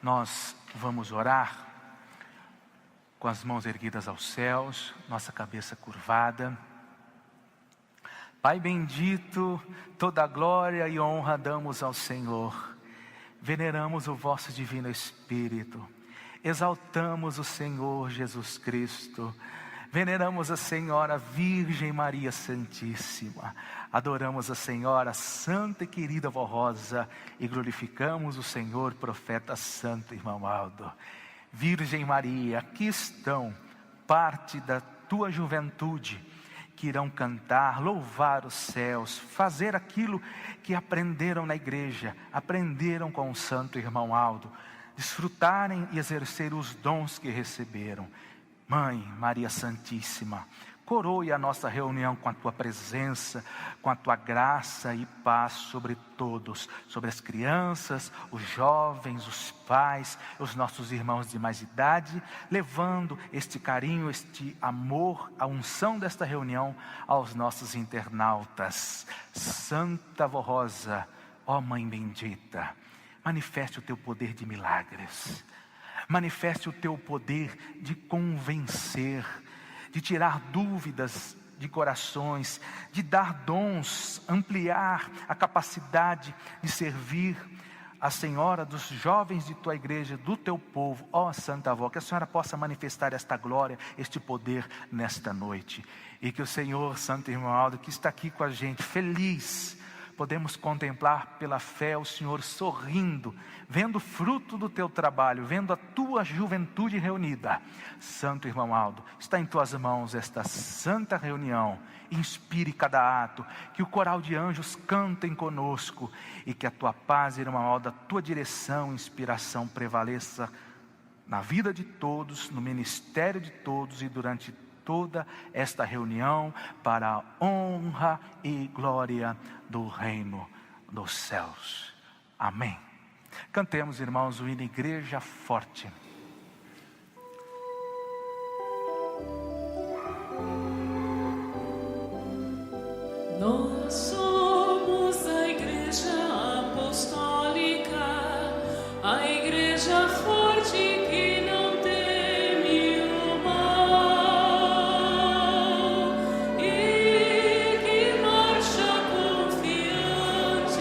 Nós vamos orar com as mãos erguidas aos céus, nossa cabeça curvada. Pai bendito, toda glória e honra damos ao Senhor. Veneramos o vosso divino Espírito. Exaltamos o Senhor Jesus Cristo. Veneramos a Senhora Virgem Maria Santíssima. Adoramos a Senhora Santa e querida Vó Rosa. E glorificamos o Senhor Profeta Santo Irmão Aldo. Virgem Maria, aqui estão parte da tua juventude, que irão cantar, louvar os céus, fazer aquilo que aprenderam na igreja, aprenderam com o Santo Irmão Aldo, desfrutarem e exercer os dons que receberam. Mãe Maria Santíssima, coroe a nossa reunião com a tua presença, com a tua graça e paz sobre todos, sobre as crianças, os jovens, os pais, os nossos irmãos de mais idade, levando este carinho, este amor, a unção desta reunião aos nossos internautas. Santa Vó Rosa, ó Mãe bendita, manifeste o teu poder de milagres, manifeste o teu poder de convencer, de tirar dúvidas de corações, de dar dons, ampliar a capacidade de servir a Senhora dos jovens de tua igreja, do teu povo. Ó Santa Avó, que a Senhora possa manifestar esta glória, este poder nesta noite. E que o Senhor, Santo Irmão Aldo, que está aqui com a gente, feliz, podemos contemplar pela fé o Senhor sorrindo, vendo o fruto do teu trabalho, vendo a tua juventude reunida. Santo Irmão Aldo, está em tuas mãos esta santa reunião. Inspire cada ato, que o coral de anjos cantem conosco e que a tua paz, Irmão Aldo, a tua direção e inspiração prevaleça na vida de todos, no ministério de todos e durante toda esta reunião, para a honra e glória do reino dos céus. Amém. Cantemos, irmãos, o hino Igreja Forte. Nós somos a Igreja Apostólica, a Igreja forte que não teme o mal e que marcha confiante,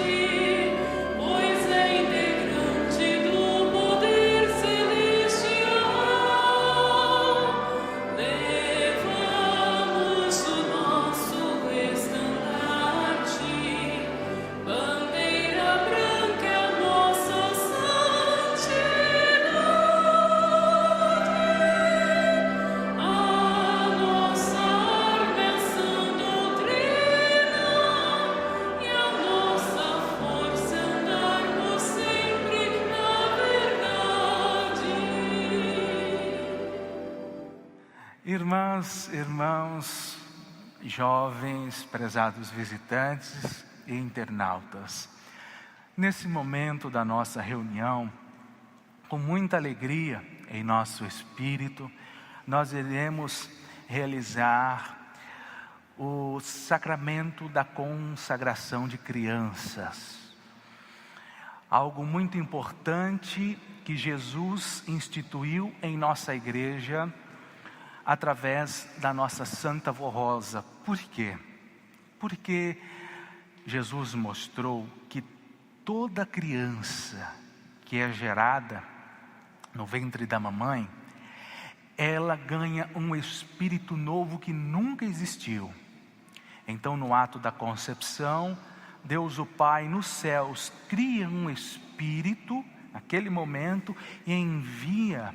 pois é integrante do poder celestial. Levamos o nosso estandarte, bandeira branca é a nossa santidade, a nossa arma é a sã doutrina e a nossa força é andarmos sempre na verdade. Irmãs, irmãos, jovens, prezados visitantes e internautas, nesse momento da nossa reunião, com muita alegria em nosso espírito, nós iremos realizar o sacramento da consagração de crianças. Algo muito importante que Jesus instituiu em nossa igreja através da nossa Santa Vó Rosa. Por quê? Porque Jesus mostrou que toda criança que é gerada no ventre da mamãe, ela ganha um espírito novo que nunca existiu. Então, no ato da concepção, Deus o Pai nos céus cria um espírito naquele momento e envia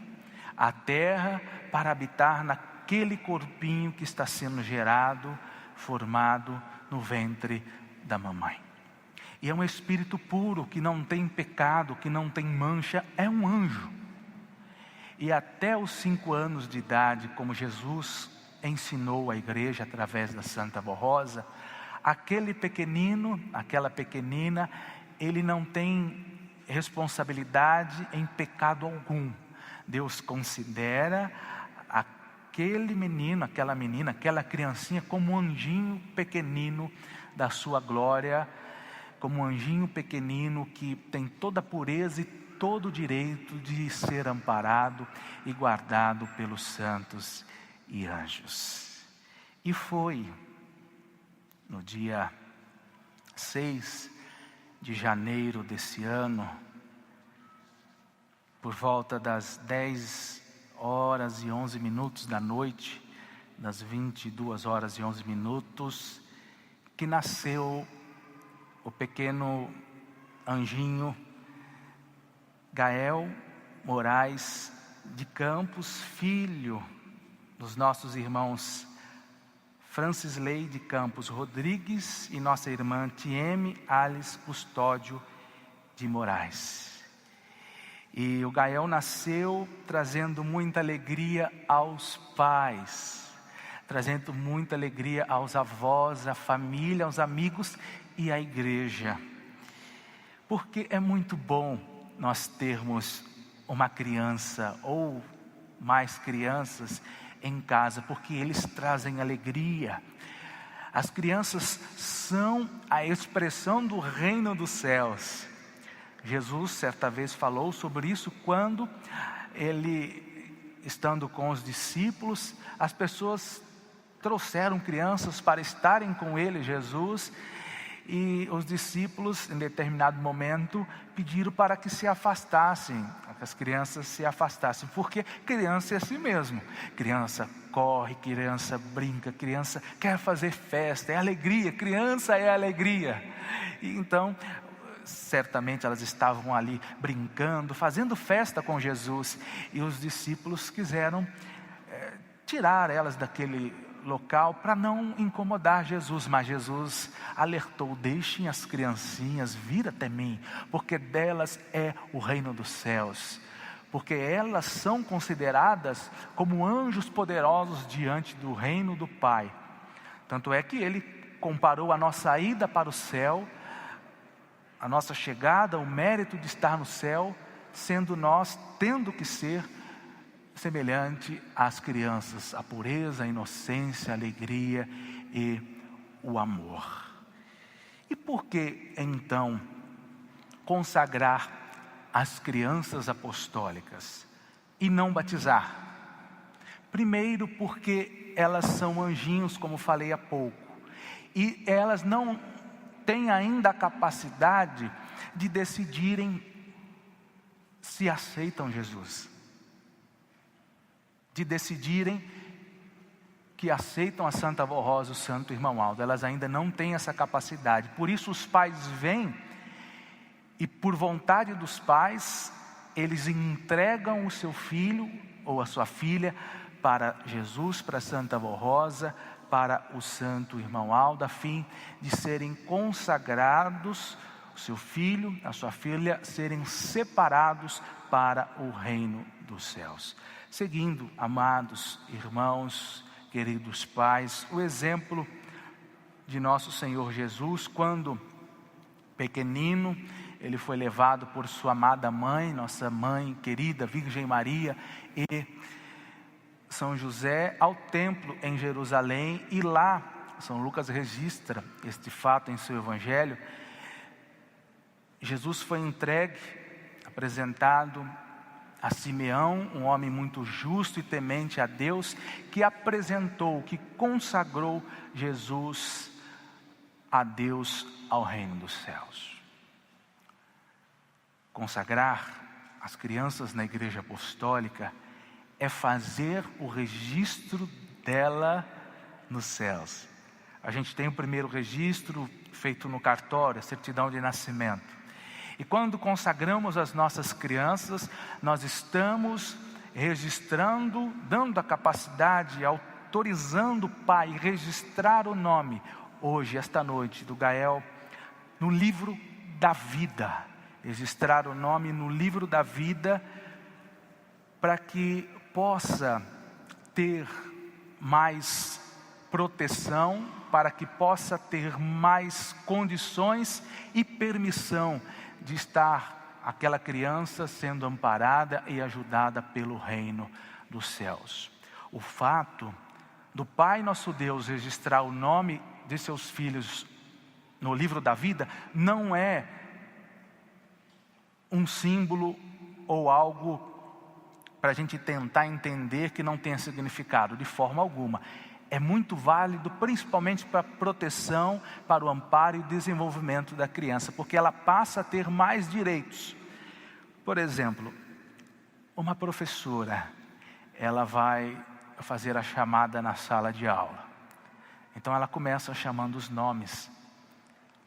à terra para habitar naquele corpinho que está sendo gerado, formado no ventre da mamãe. E é um espírito puro, que não tem pecado, que não tem mancha, é um anjo. E até os 5 anos de idade, como Jesus ensinou a igreja através da Santa Vó Rosa, aquele pequenino, aquela pequenina, ele não tem responsabilidade em pecado algum. Deus considera aquele menino, aquela menina, aquela criancinha como um anjinho pequenino da sua glória, como um anjinho pequenino que tem toda a pureza e todo o direito de ser amparado e guardado pelos santos e anjos. E foi no dia 6 de janeiro desse ano, por volta das 10h11 da noite, das 22h11, que nasceu o pequeno anjinho Gael Moraes de Campos, filho dos nossos irmãos Francisley de Campos Rodrigues e nossa irmã Tieme Alice Custódio de Moraes. E o Gael nasceu trazendo muita alegria aos pais, trazendo muita alegria aos avós, à família, aos amigos e à igreja. Porque é muito bom nós termos uma criança ou mais crianças em casa, porque eles trazem alegria. As crianças são a expressão do reino dos céus. Jesus certa vez falou sobre isso quando ele, estando com os discípulos, as pessoas trouxeram crianças para estarem com ele, Jesus, e os discípulos, em determinado momento, pediram para que se afastassem, que as crianças se afastassem, porque criança é assim mesmo. Criança corre, criança brinca, criança quer fazer festa, é alegria, criança é alegria. E então, certamente elas estavam ali brincando, fazendo festa com Jesus, e os discípulos quiseram tirar elas daquele local para não incomodar Jesus, mas Jesus alertou: deixem as criancinhas vir até mim, porque delas é o reino dos céus, porque elas são consideradas como anjos poderosos diante do reino do Pai. Tanto é que ele comparou a nossa ida para o céu, a nossa chegada, o mérito de estar no céu, sendo nós tendo que ser semelhante às crianças, a pureza, a inocência, a alegria e o amor. E por que então consagrar as crianças apostólicas e não batizar? Primeiro, porque elas são anjinhos, como falei há pouco, e elas não têm ainda a capacidade de decidirem se aceitam Jesus, de decidirem que aceitam a Santa Avó Rosa, o Santo Irmão Aldo. Elas ainda não têm essa capacidade. Por isso os pais vêm e, por vontade dos pais, eles entregam o seu filho ou a sua filha para Jesus, para a Santa Avó Rosa, para o Santo Irmão Aldo, a fim de serem consagrados, o seu filho, a sua filha, serem separados para o reino dos céus. Seguindo, amados irmãos, queridos pais, o exemplo de nosso Senhor Jesus, quando pequenino, ele foi levado por sua amada mãe, nossa mãe querida, Virgem Maria, e São José, ao templo em Jerusalém, e lá, São Lucas registra este fato em seu evangelho. Jesus foi entregue, apresentado a Simeão, um homem muito justo e temente a Deus, que apresentou, que consagrou Jesus a Deus, ao reino dos céus. Consagrar as crianças na igreja apostólica é fazer o registro dela nos céus. A gente tem o primeiro registro feito no cartório, a certidão de nascimento. E quando consagramos as nossas crianças, nós estamos registrando, dando a capacidade, autorizando o pai a registrar o nome, hoje, esta noite, do Gael, no livro da vida. Registrar o nome no livro da vida, para que possa ter mais proteção, para que possa ter mais condições e permissão de estar aquela criança sendo amparada e ajudada pelo reino dos céus. O fato do Pai nosso Deus registrar o nome de seus filhos no livro da vida não é um símbolo ou algo para a gente tentar entender que não tenha significado, de forma alguma. É muito válido, principalmente para a proteção, para o amparo e desenvolvimento da criança, porque ela passa a ter mais direitos. Por exemplo, uma professora, ela vai fazer a chamada na sala de aula. Então ela começa chamando os nomes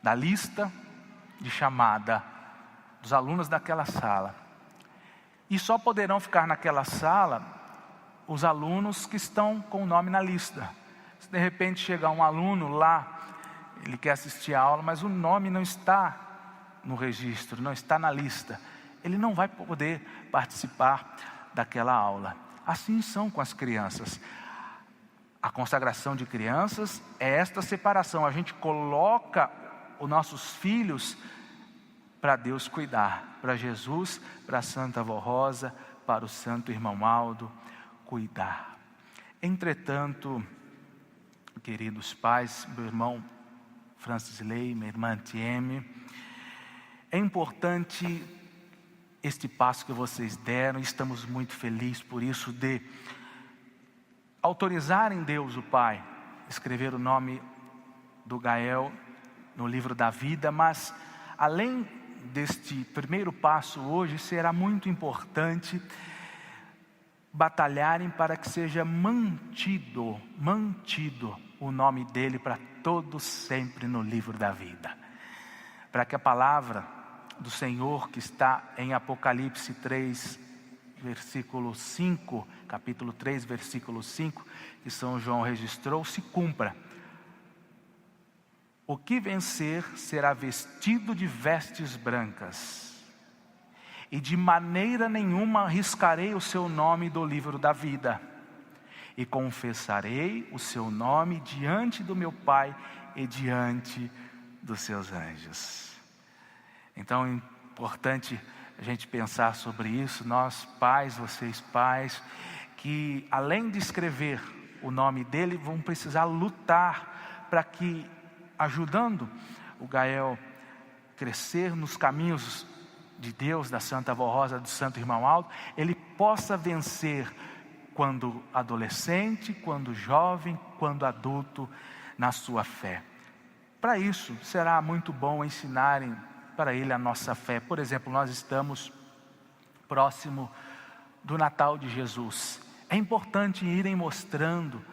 da lista de chamada dos alunos daquela sala. E só poderão ficar naquela sala os alunos que estão com o nome na lista. Se de repente chegar um aluno lá, ele quer assistir a aula, mas o nome não está no registro, não está na lista, ele não vai poder participar daquela aula. Assim são com as crianças. A consagração de crianças é esta separação. A gente coloca os nossos filhos para Deus cuidar, para Jesus, para a Santa Avó Rosa, para o Santo Irmão Aldo cuidar. Entretanto, queridos pais, meu irmão Francisley, minha irmã Tieme, é importante este passo que vocês deram, e estamos muito felizes por isso, de autorizarem Deus o Pai, escrever o nome do Gael no livro da vida. Mas além deste primeiro passo hoje, será muito importante batalharem para que seja mantido o nome dele para todos sempre no livro da vida. Para que a palavra do Senhor que está em Apocalipse 3, versículo 5, capítulo 3, versículo 5, que São João registrou, se cumpra. O que vencer será vestido de vestes brancas, e de maneira nenhuma riscarei o seu nome do livro da vida, e confessarei o seu nome diante do meu Pai e diante dos seus anjos. Então é importante a gente pensar sobre isso, nós pais, vocês pais, que além de escrever o nome dele, vão precisar lutar para que, ajudando o Gael crescer nos caminhos de Deus, da Santa Avó Rosa, do Santo Irmão Aldo, ele possa vencer quando adolescente, quando jovem, quando adulto, na sua fé. Para isso, será muito bom ensinarem para ele a nossa fé. Por exemplo, nós estamos próximo do Natal de Jesus. É importante irem mostrando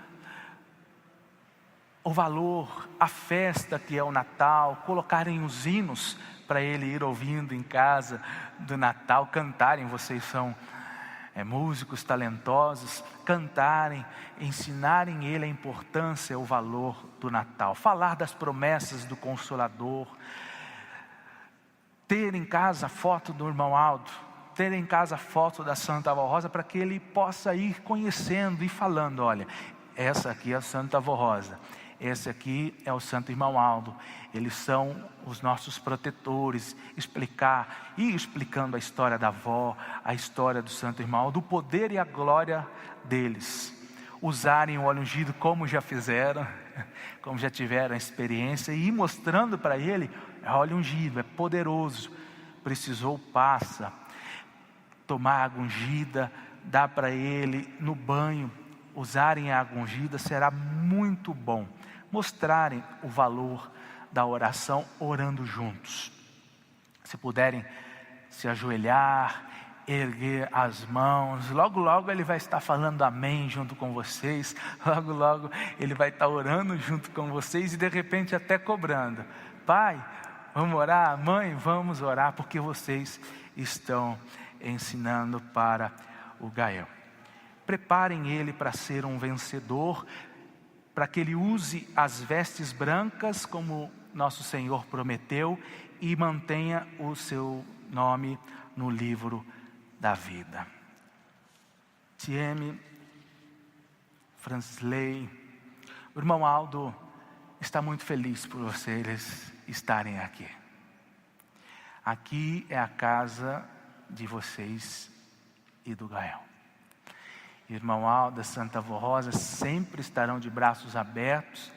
o valor, a festa que é o Natal, colocarem os hinos para ele ir ouvindo em casa do Natal, cantarem, vocês são músicos talentosos, cantarem, ensinarem ele a importância, o valor do Natal, falar das promessas do Consolador, ter em casa a foto do irmão Aldo, ter em casa a foto da Santa Avó Rosa, para que ele possa ir conhecendo e falando, olha, essa aqui é a Santa Avó Rosa, esse aqui é o Santo Irmão Aldo, eles são os nossos protetores, explicando a história da avó, a história do Santo Irmão Aldo, o poder e a glória deles, usarem o óleo ungido como já fizeram, como já tiveram a experiência, e ir mostrando para ele, óleo ungido, é poderoso, precisou, passa, tomar água ungida, dá para ele no banho, usarem a água ungida, será muito bom, mostrarem o valor da oração, orando juntos. Se puderem se ajoelhar, erguer as mãos, logo logo ele vai estar falando amém junto com vocês, logo logo ele vai estar orando junto com vocês, e de repente até cobrando, pai, vamos orar? Mãe, vamos orar, porque vocês estão ensinando para o Gael. Preparem ele para ser um vencedor, para que ele use as vestes brancas, como nosso Senhor prometeu, e mantenha o seu nome no livro da vida. Tieme, Francisley, o irmão Aldo está muito feliz por vocês estarem aqui. Aqui é a casa de vocês e do Gael. Irmão Aldo, Santa Avó Rosa sempre estarão de braços abertos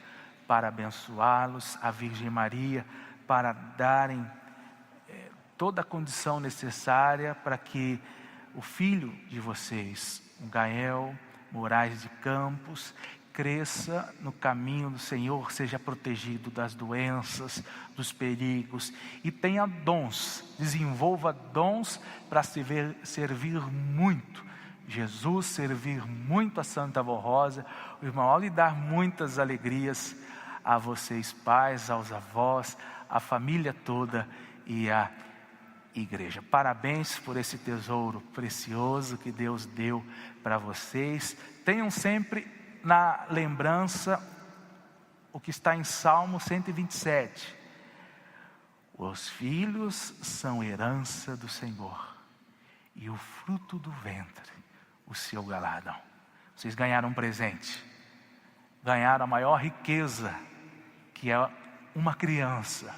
para abençoá-los, a Virgem Maria para darem toda a condição necessária para que o filho de vocês, o Gael Moraes de Campos, cresça no caminho do Senhor, seja protegido das doenças, dos perigos e tenha dons, desenvolva dons para servir muito Jesus, servir muito a Santa Avó Rosa, o irmão Aldo, e dar muitas alegrias a vocês pais, aos avós, a família toda e a igreja. Parabéns por esse tesouro precioso que Deus deu para vocês. Tenham sempre na lembrança o que está em Salmo 127. Os filhos são herança do Senhor e o fruto do ventre, o seu galardão. Vocês ganharam um presente, ganharam a maior riqueza, que é uma criança,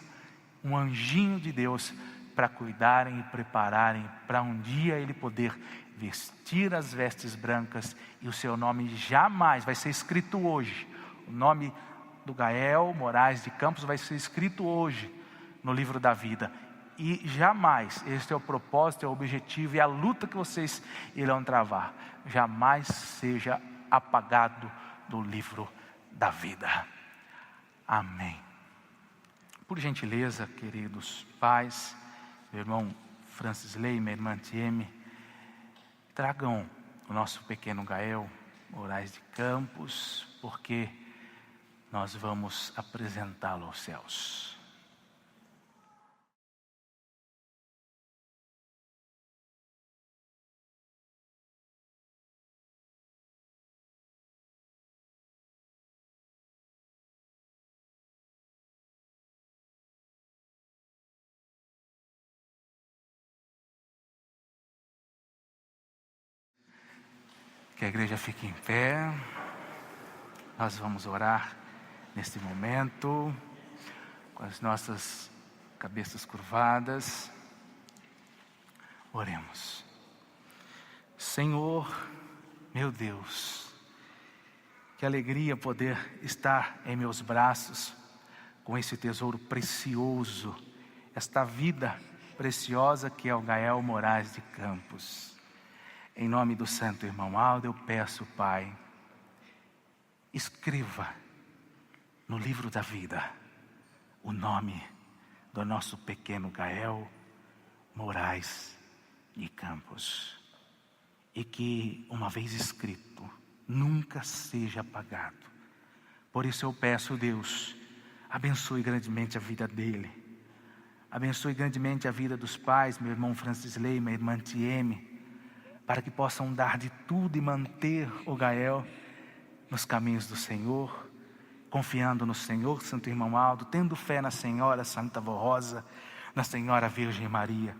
um anjinho de Deus, para cuidarem e prepararem para um dia Ele poder vestir as vestes brancas e o seu nome jamais vai ser escrito hoje. O nome do Gael Moraes de Campos vai ser escrito hoje no livro da vida. E jamais, este é o propósito, é o objetivo e a luta que vocês irão travar, jamais seja apagado do livro da vida. Amém. Por gentileza, queridos pais, meu irmão Francis Lei, minha irmã Tieme, tragam o nosso pequeno Gael Moraes de Campos, porque nós vamos apresentá-lo aos céus. Que a igreja fique em pé. Nós vamos orar neste momento, com as nossas cabeças curvadas. Oremos. Senhor, meu Deus, que alegria poder estar em meus braços com esse tesouro precioso, esta vida preciosa que é o Gael Moraes de Campos. Em nome do santo irmão Aldo, eu peço, Pai, escreva no livro da vida o nome do nosso pequeno Gael Moraes de Campos. E que, uma vez escrito, nunca seja apagado. Por isso eu peço, Deus, abençoe grandemente a vida dele. Abençoe grandemente a vida dos pais, meu irmão Francis Lei, minha irmã Tieme, para que possam dar de tudo e manter o Gael nos caminhos do Senhor, confiando no Senhor, Santo Irmão Aldo, tendo fé na Senhora Santa Avó Rosa, na Senhora Virgem Maria,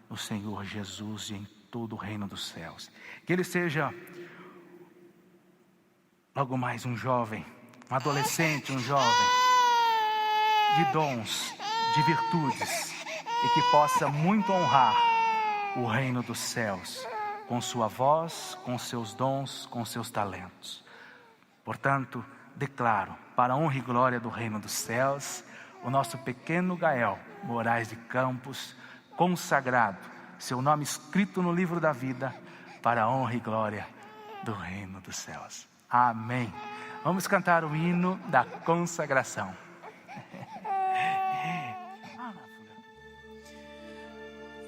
no Senhor Jesus e em todo o reino dos céus. Que ele seja logo mais um jovem, um adolescente, um jovem de dons, de virtudes, e que possa muito honrar o reino dos céus, com sua voz, com seus dons, com seus talentos. Portanto, declaro, para a honra e glória do reino dos céus, o nosso pequeno Gael Moraes de Campos, consagrado, seu nome escrito no livro da vida, para a honra e glória do reino dos céus. Amém. Vamos cantar o hino da consagração.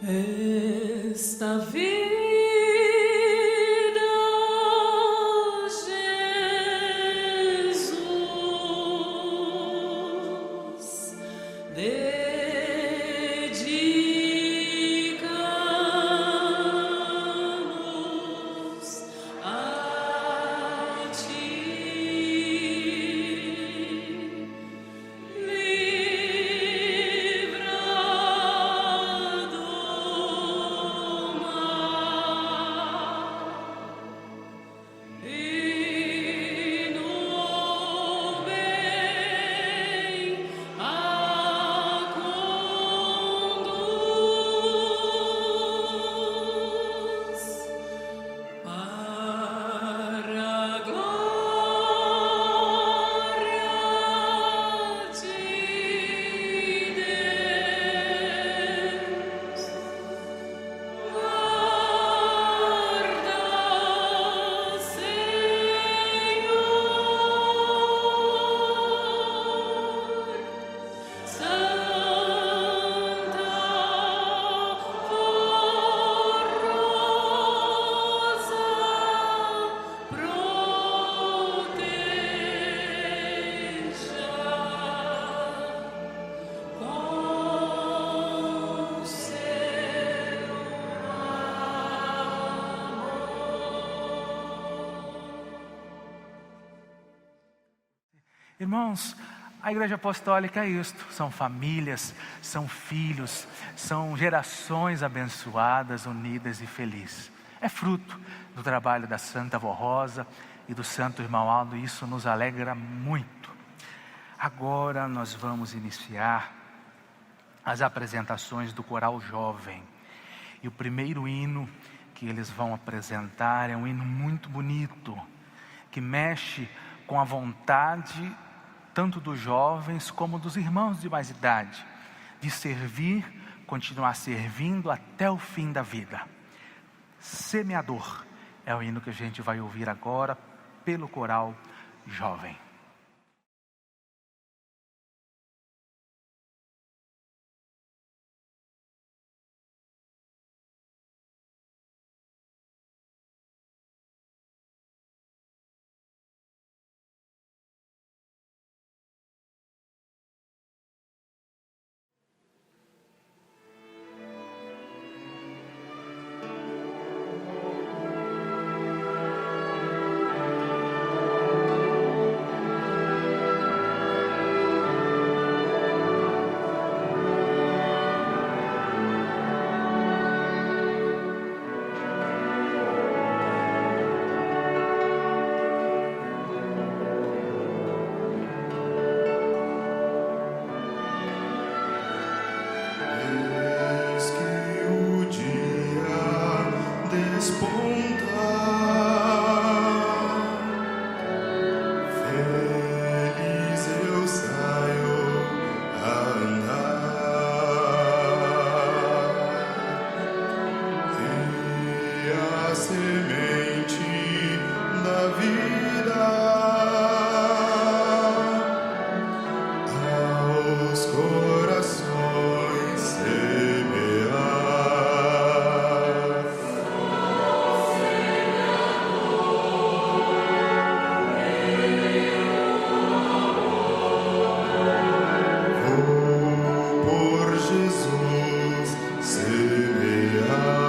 Esta vida, Jesus, dedicamos a Ti. Livra do mal. Irmãos, a Igreja Apostólica é isto: são famílias, são filhos, são gerações abençoadas, unidas e felizes. É fruto do trabalho da Santa Avó Rosa e do Santo Irmão Aldo, e isso nos alegra muito. Agora nós vamos iniciar as apresentações do coral jovem. E o primeiro hino que eles vão apresentar é um hino muito bonito, que mexe com a vontade tanto dos jovens como dos irmãos de mais idade, de servir, continuar servindo até o fim da vida. Semeador é o hino que a gente vai ouvir agora pelo coral jovem. Jesus, semear.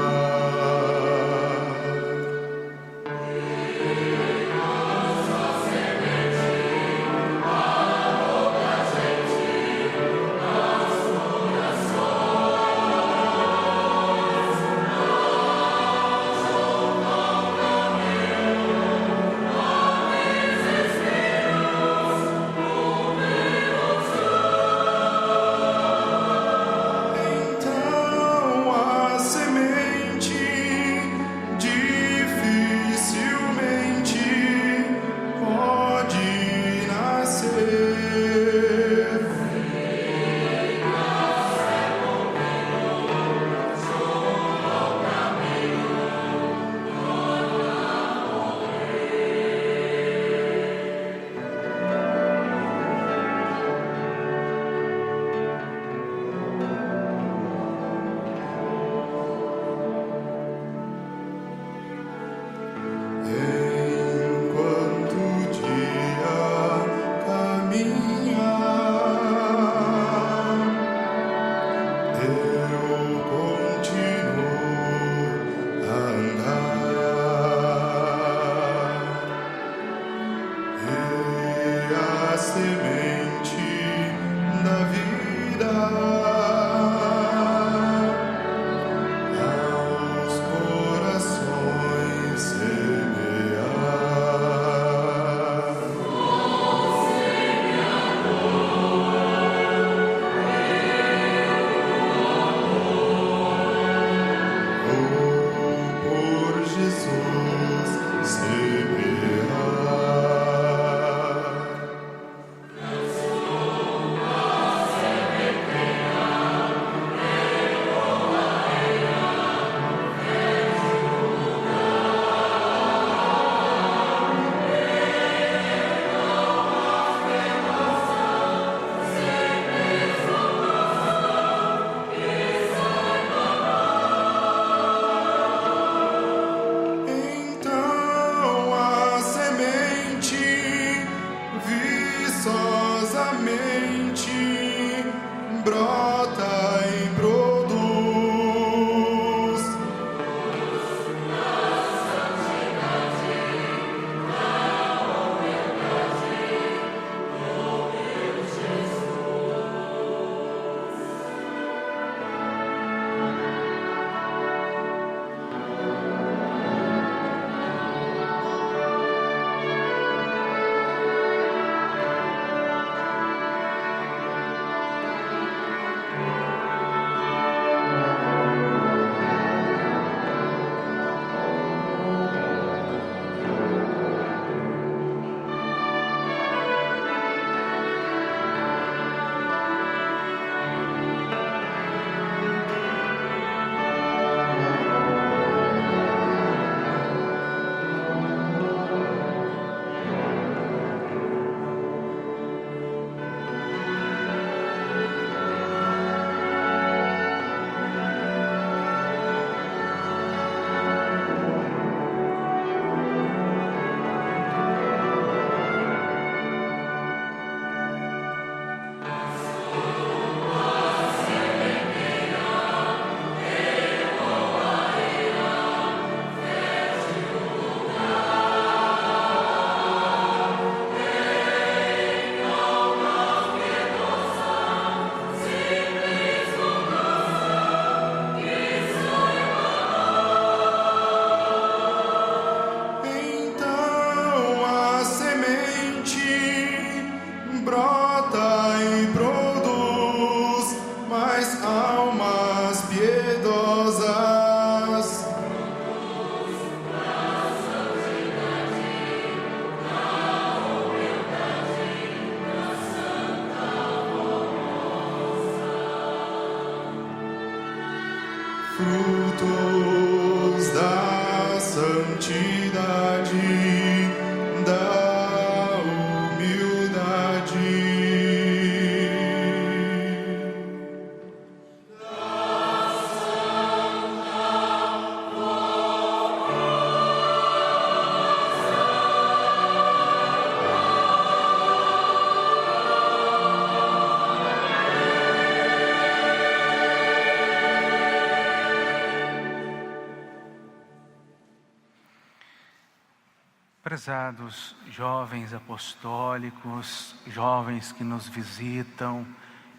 Prezados jovens apostólicos, jovens que nos visitam,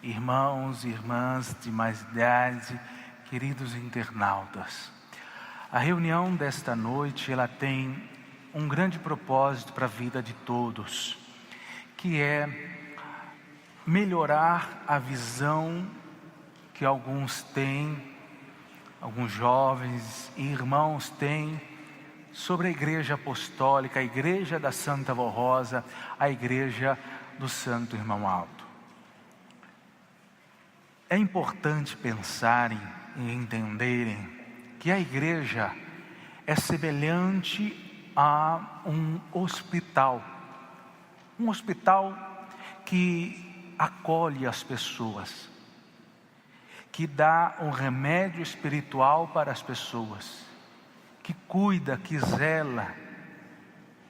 irmãos e irmãs de mais idade, queridos internautas. A reunião desta noite, ela tem um grande propósito para a vida de todos, que é melhorar a visão que alguns têm, alguns jovens e irmãos têm, sobre a Igreja Apostólica, a Igreja da Santa Avó Rosa, a Igreja do Santo Irmão Aldo. É importante pensarem e entenderem que a Igreja é semelhante a um hospital que acolhe as pessoas, que dá um remédio espiritual para as pessoas, que cuida, que zela,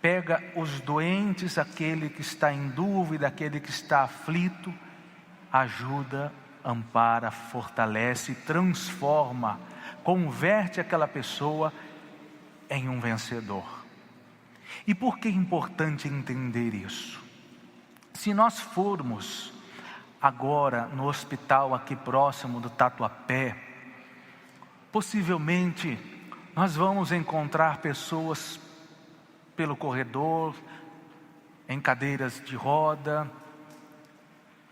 pega os doentes, aquele que está em dúvida, aquele que está aflito, ajuda, ampara, fortalece, transforma, converte aquela pessoa em um vencedor. E por que é importante entender isso? Se nós formos agora no hospital aqui próximo do Tatuapé, possivelmente nós vamos encontrar pessoas pelo corredor, em cadeiras de roda,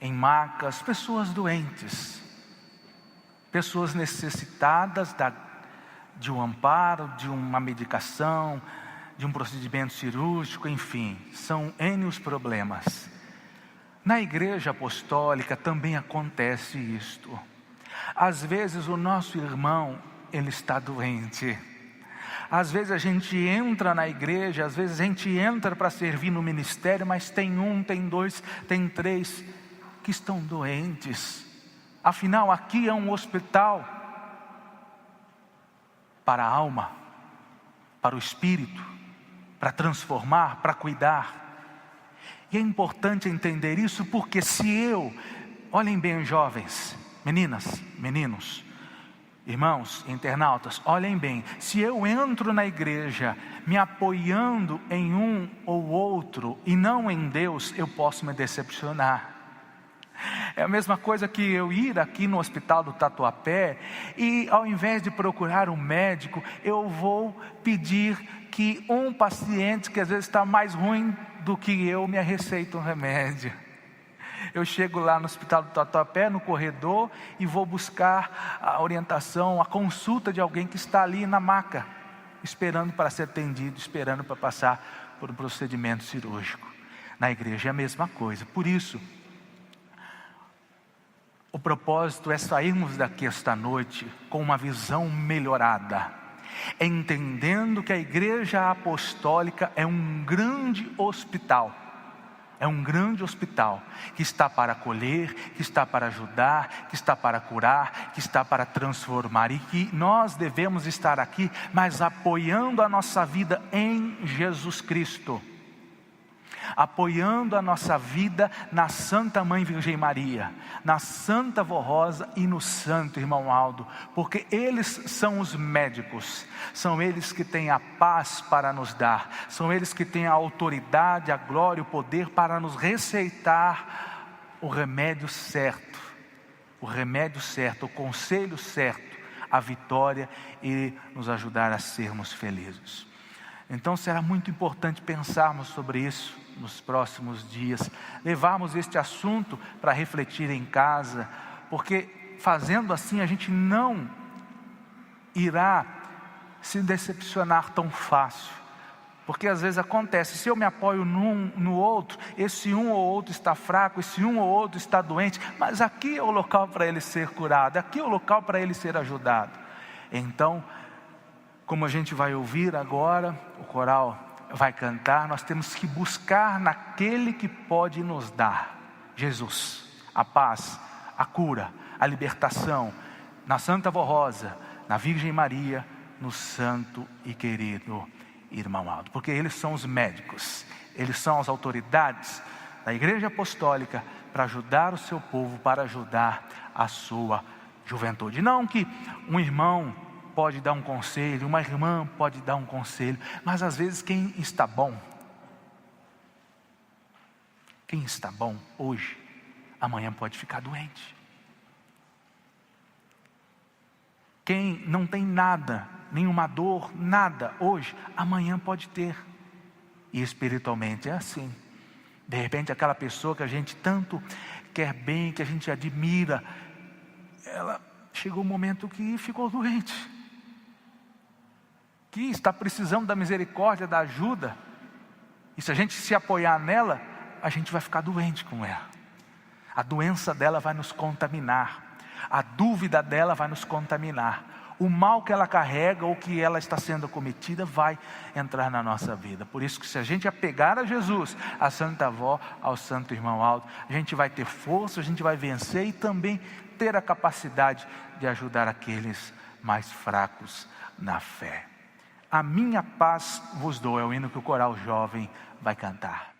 em macas, pessoas doentes, pessoas necessitadas de um amparo, de uma medicação, de um procedimento cirúrgico, enfim, são N os problemas. Na Igreja Apostólica também acontece isto. Às vezes o nosso irmão, ele está doente. Às vezes a gente entra na igreja, às vezes a gente entra para servir no ministério, mas tem um, tem dois, tem três que estão doentes. Afinal, aqui é um hospital para a alma, para o espírito, para transformar, para cuidar. E é importante entender isso porque olhem bem jovens, meninas, meninos, irmãos, internautas, olhem bem, se eu entro na igreja me apoiando em um ou outro e não em Deus, eu posso me decepcionar. É a mesma coisa que eu ir aqui no hospital do Tatuapé e ao invés de procurar um médico, eu vou pedir que um paciente que às vezes está mais ruim do que eu me receite um remédio. Eu chego lá no hospital do Tatuapé, no corredor, e vou buscar a orientação, a consulta de alguém que está ali na maca, esperando para ser atendido, esperando para passar por um procedimento cirúrgico. Na igreja é a mesma coisa. Por isso, o propósito é sairmos daqui esta noite com uma visão melhorada, entendendo que a Igreja Apostólica é um grande hospital. É um grande hospital que está para acolher, que está para ajudar, que está para curar, que está para transformar. E que nós devemos estar aqui, mas apoiando a nossa vida em Jesus Cristo. Apoiando a nossa vida na Santa Mãe Virgem Maria, na Santa Avó Rosa e no Santo Irmão Aldo, porque eles são os médicos, são eles que têm a paz para nos dar, são eles que têm a autoridade, a glória, o poder para nos receitar o remédio certo, o conselho certo, a vitória e nos ajudar a sermos felizes. Então será muito importante pensarmos sobre isso nos próximos dias, levarmos este assunto para refletir em casa, porque fazendo assim a gente não irá se decepcionar tão fácil, porque às vezes acontece, se eu me apoio no outro, esse um ou outro está fraco, esse um ou outro está doente, mas aqui é o local para ele ser curado, aqui é o local para ele ser ajudado. Então, como a gente vai ouvir agora, o coral vai cantar, nós temos que buscar naquele que pode nos dar, Jesus, a paz, a cura, a libertação, na Santa Avó Rosa, na Virgem Maria, no Santo e querido Irmão Aldo, porque eles são os médicos, eles são as autoridades da Igreja Apostólica para ajudar o seu povo, para ajudar a sua juventude. Não que um irmão pode dar um conselho, uma irmã pode dar um conselho, mas às vezes quem está bom Quem está bom hoje, amanhã pode ficar doente. Quem não tem nada, nenhuma dor, nada hoje, amanhã pode ter. E espiritualmente é assim. De repente aquela pessoa que a gente tanto quer bem, que a gente admira, ela chegou um momento que ficou doente, que está precisando da misericórdia, da ajuda. E se a gente se apoiar nela, a gente vai ficar doente com ela. A doença dela vai nos contaminar. A dúvida dela vai nos contaminar. O mal que ela carrega ou que ela está sendo cometida vai entrar na nossa vida. Por isso que se a gente apegar a Jesus, a Santa Avó, ao Santo Irmão Aldo, a gente vai ter força, a gente vai vencer e também ter a capacidade de ajudar aqueles mais fracos na fé. A minha paz vos dou, é o hino que o coral jovem vai cantar.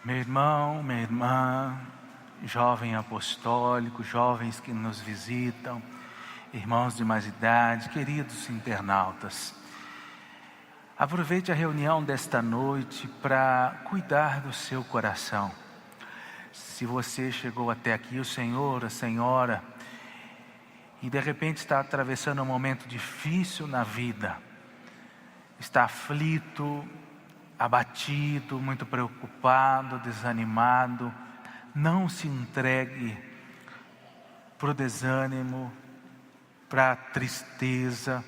Meu irmão, minha irmã, jovem apostólico, jovens que nos visitam, irmãos de mais idade, queridos internautas, aproveite a reunião desta noite para cuidar do seu coração. Se você chegou até aqui, o senhor, a senhora, e de repente está atravessando um momento difícil na vida, está aflito, abatido, muito preocupado, desanimado, não se entregue para o desânimo, para a tristeza.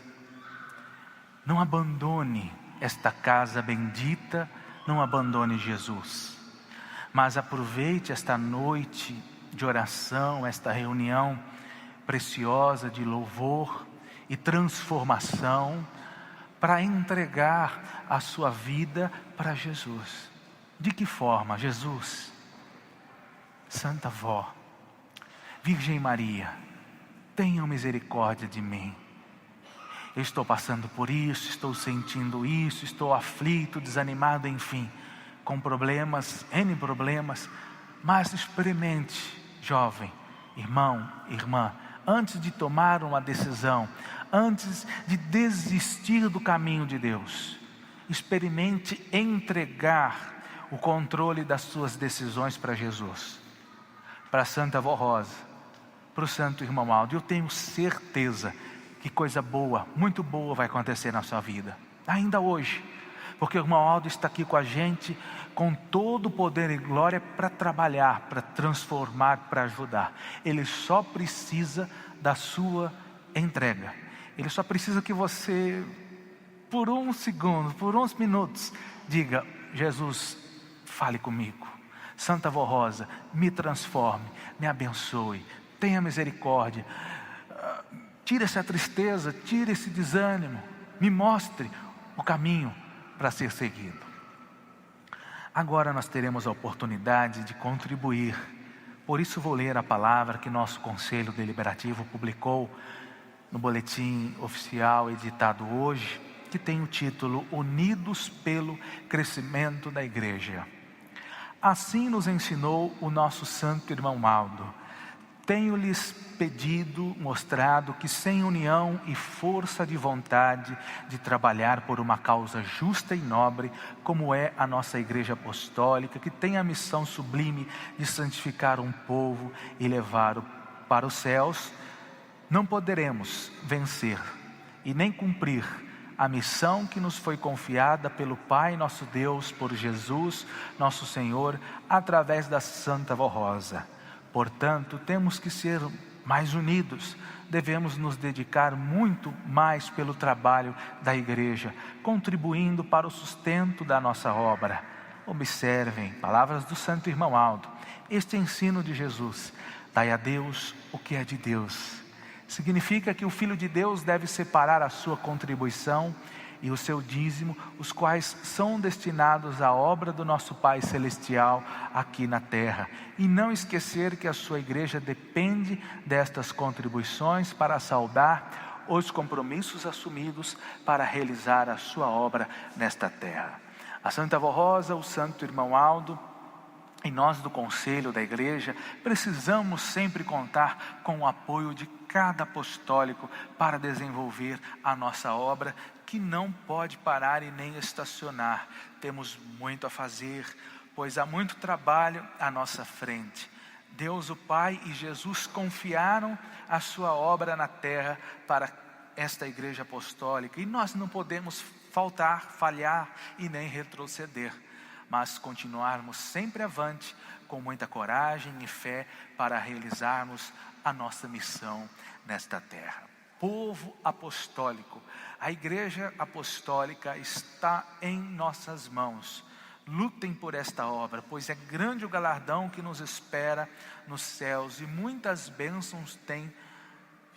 Não abandone esta casa bendita, não abandone Jesus. Mas aproveite esta noite de oração, esta reunião preciosa de louvor e transformação, para entregar a sua vida para Jesus. De que forma? Jesus, Santa Vó, Virgem Maria, tenham misericórdia de mim. Eu estou passando por isso, estou sentindo isso, estou aflito, desanimado, enfim, com problemas, N problemas, mas experimente, jovem, irmão, irmã, antes de tomar uma decisão, antes de desistir do caminho de Deus, experimente entregar o controle das suas decisões para Jesus, para a Santa Vó Rosa, para o Santo Irmão Aldo. Eu tenho certeza que coisa boa, muito boa vai acontecer na sua vida, ainda hoje, porque o Irmão Aldo está aqui com a gente, com todo o poder e glória para trabalhar, para transformar, para ajudar. Ele só precisa da sua entrega. Ele só precisa que você, por um segundo, por uns minutos, diga: Jesus, fale comigo. Santa Vó Rosa, me transforme, me abençoe, tenha misericórdia. Tire essa tristeza, tire esse desânimo, me mostre o caminho para ser seguido. Agora nós teremos a oportunidade de contribuir. Por isso vou ler a palavra que nosso Conselho Deliberativo publicou no boletim oficial editado hoje, que tem o título Unidos pelo Crescimento da Igreja. Assim nos ensinou o nosso Santo Irmão Aldo. Tenho-lhes pedido, mostrado que sem união e força de vontade de trabalhar por uma causa justa e nobre, como é a nossa Igreja Apostólica, que tem a missão sublime de santificar um povo e levar para os céus, não poderemos vencer e nem cumprir a missão que nos foi confiada pelo Pai nosso Deus, por Jesus nosso Senhor, através da Santa Vó Rosa. Portanto, temos que ser mais unidos, devemos nos dedicar muito mais pelo trabalho da igreja, contribuindo para o sustento da nossa obra. Observem, palavras do Santo Irmão Aldo, este ensino de Jesus: dai a Deus o que é de Deus. Significa que o Filho de Deus deve separar a sua contribuição e o seu dízimo, os quais são destinados à obra do nosso Pai Celestial aqui na terra. E não esquecer que a sua igreja depende destas contribuições para saldar os compromissos assumidos para realizar a sua obra nesta terra. A Santa Vó Rosa, o Santo Irmão Aldo e nós do Conselho da Igreja precisamos sempre contar com o apoio de cada apostólico para desenvolver a nossa obra, que não pode parar e nem estacionar. Temos muito a fazer, pois há muito trabalho à nossa frente. Deus o Pai e Jesus confiaram a sua obra na terra para esta Igreja Apostólica, e nós não podemos falhar e nem retroceder, mas continuarmos sempre avante, com muita coragem e fé, para realizarmos a nossa missão nesta terra. Povo apostólico, a Igreja Apostólica está em nossas mãos. Lutem por esta obra, pois é grande o galardão que nos espera nos céus, e muitas bênçãos tem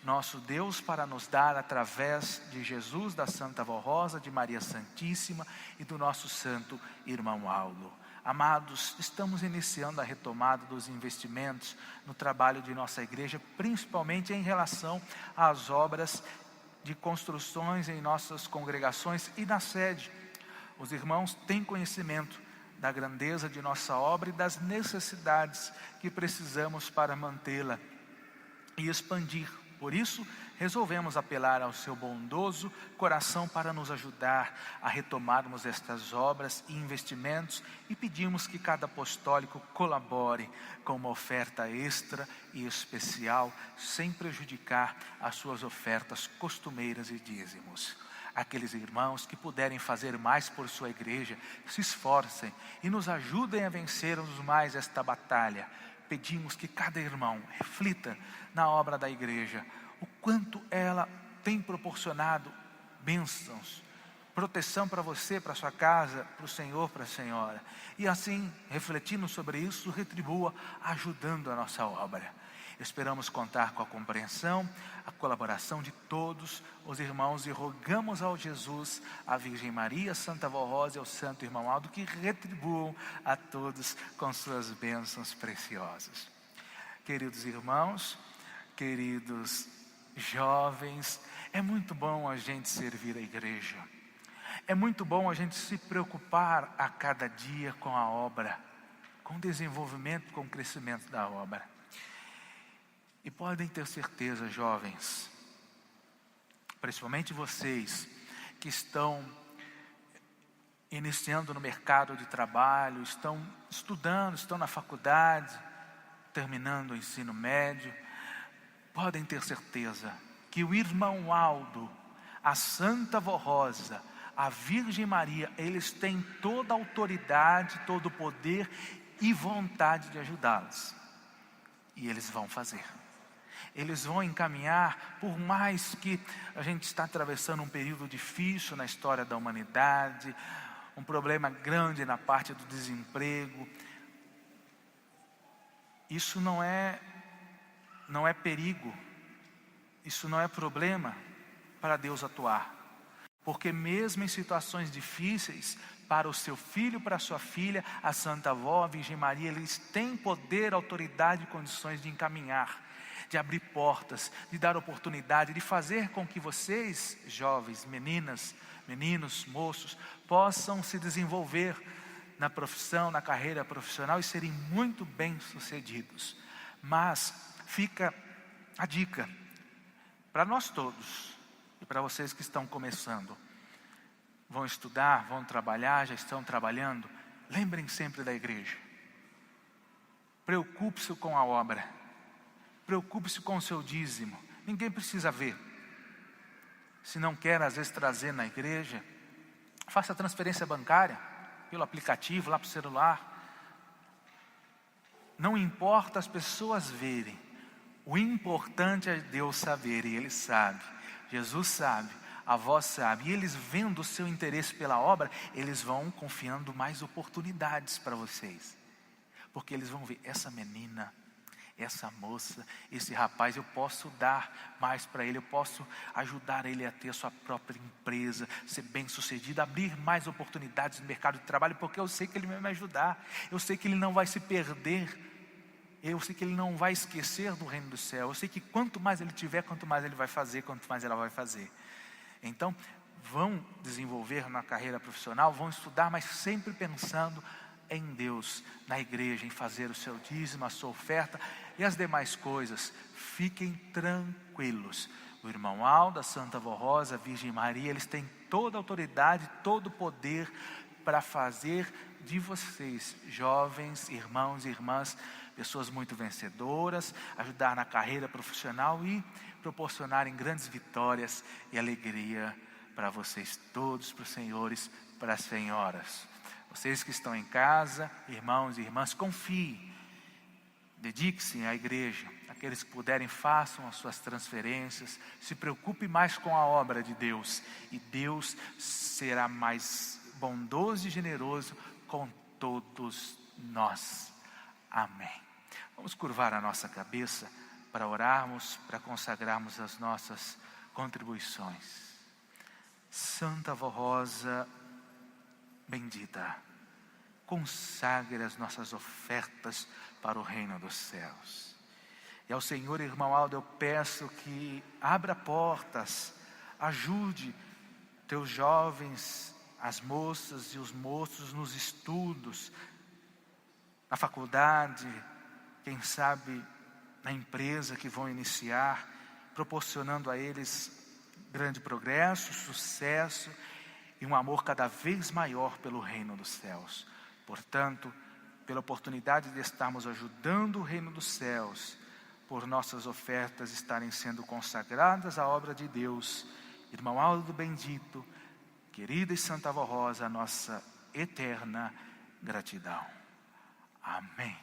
nosso Deus para nos dar através de Jesus, da Santa Vó Rosa, de Maria Santíssima e do nosso Santo Irmão Aldo. Amados, estamos iniciando a retomada dos investimentos no trabalho de nossa igreja, principalmente em relação às obras de construções em nossas congregações e na sede. Os irmãos têm conhecimento da grandeza de nossa obra e das necessidades que precisamos para mantê-la e expandir. Por isso, resolvemos apelar ao seu bondoso coração para nos ajudar a retomarmos estas obras e investimentos e pedimos que cada apostólico colabore com uma oferta extra e especial, sem prejudicar as suas ofertas costumeiras e dízimos. Aqueles irmãos que puderem fazer mais por sua igreja, se esforcem e nos ajudem a vencermos mais esta batalha. Pedimos que cada irmão reflita na obra da igreja, o quanto ela tem proporcionado bênçãos, proteção para você, para sua casa, para o Senhor, para a Senhora. E assim, refletindo sobre isso, retribua ajudando a nossa obra. Esperamos contar com a compreensão, a colaboração de todos os irmãos e rogamos ao Jesus, à Virgem Maria, Santa Vó Rosa e ao Santo Irmão Aldo que retribuam a todos com suas bênçãos preciosas. Queridos irmãos, queridos jovens, é muito bom a gente servir a igreja. É muito bom a gente se preocupar a cada dia com a obra, com o desenvolvimento, com o crescimento da obra. E podem ter certeza, jovens, principalmente vocês que estão iniciando no mercado de trabalho, estão estudando, estão na faculdade, terminando o ensino médio, podem ter certeza que o irmão Aldo, a Santa Vó Rosa, a Virgem Maria, eles têm toda a autoridade, todo o poder e vontade de ajudá-los. E eles vão fazer. Eles vão encaminhar, por mais que a gente está atravessando um período difícil na história da humanidade, um problema grande na parte do desemprego. Isso não é perigo, isso não é problema para Deus atuar. Porque mesmo em situações difíceis, para o seu filho, para a sua filha, a Santa Avó, a Virgem Maria, eles têm poder, autoridade e condições de encaminhar, de abrir portas, de dar oportunidade, de fazer com que vocês, jovens, meninas, meninos, moços, possam se desenvolver na profissão, na carreira profissional e serem muito bem-sucedidos. Mas fica a dica para nós todos e para vocês que estão começando, vão estudar, vão trabalhar, já estão trabalhando, lembrem sempre da igreja. Preocupe-se com a obra, preocupe-se com o seu dízimo. Ninguém precisa ver. Se não quer às vezes trazer na igreja, faça a transferência bancária pelo aplicativo lá para o celular. Não importa as pessoas verem, o importante é Deus saber, e Ele sabe, Jesus sabe, a avó sabe, e eles vendo o seu interesse pela obra, eles vão confiando mais oportunidades para vocês, porque eles vão ver, essa menina, essa moça, esse rapaz, eu posso dar mais para ele, eu posso ajudar ele a ter a sua própria empresa, ser bem sucedido, abrir mais oportunidades no mercado de trabalho, porque eu sei que ele vai me ajudar, eu sei que ele não vai se perder, eu sei que ele não vai esquecer do reino do céu, eu sei que quanto mais ele tiver, quanto mais ele vai fazer, quanto mais ela vai fazer. Então, vão desenvolver na carreira profissional, vão estudar, mas sempre pensando em Deus, na igreja, em fazer o seu dízimo, a sua oferta e as demais coisas. Fiquem tranquilos. O irmão Aldo, a Santa Vó Rosa, a Virgem Maria, eles têm toda a autoridade, todo o poder para fazer de vocês, jovens, irmãos e irmãs, pessoas muito vencedoras, ajudar na carreira profissional e proporcionarem grandes vitórias e alegria para vocês todos, para os senhores, para as senhoras. Vocês que estão em casa, irmãos e irmãs, confiem, dedique-se à igreja. Aqueles que puderem, façam as suas transferências, se preocupe mais com a obra de Deus, e Deus será mais bondoso e generoso com todos nós. Amém. Vamos curvar a nossa cabeça para orarmos, para consagrarmos as nossas contribuições. Santa Vó Rosa bendita, consagre as nossas ofertas para o reino dos céus. E ao Senhor, irmão Aldo, eu peço que abra portas, ajude teus jovens as moças e os moços nos estudos, na faculdade, quem sabe na empresa que vão iniciar, proporcionando a eles grande progresso, sucesso e um amor cada vez maior pelo reino dos céus. Portanto, pela oportunidade de estarmos ajudando o reino dos céus, por nossas ofertas estarem sendo consagradas à obra de Deus, irmão Aldo Bendito, querida e Santa Avó Rosa, a nossa eterna gratidão. Amém.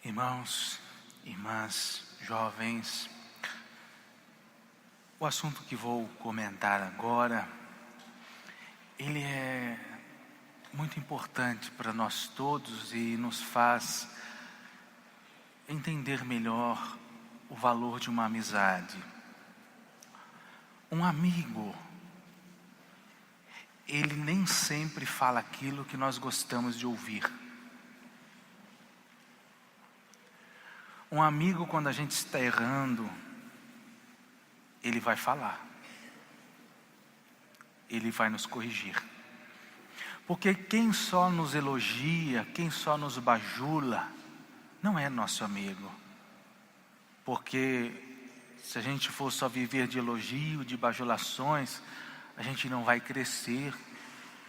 Irmãos, irmãs, jovens, o assunto que vou comentar agora, ele é muito importante para nós todos e nos faz entender melhor o valor de uma amizade. Um amigo, ele nem sempre fala aquilo que nós gostamos de ouvir. Um amigo, quando a gente está errando, ele vai falar. Ele vai nos corrigir. Porque quem só nos elogia, quem só nos bajula, não é nosso amigo. Porque se a gente for só viver de elogio, de bajulações, a gente não vai crescer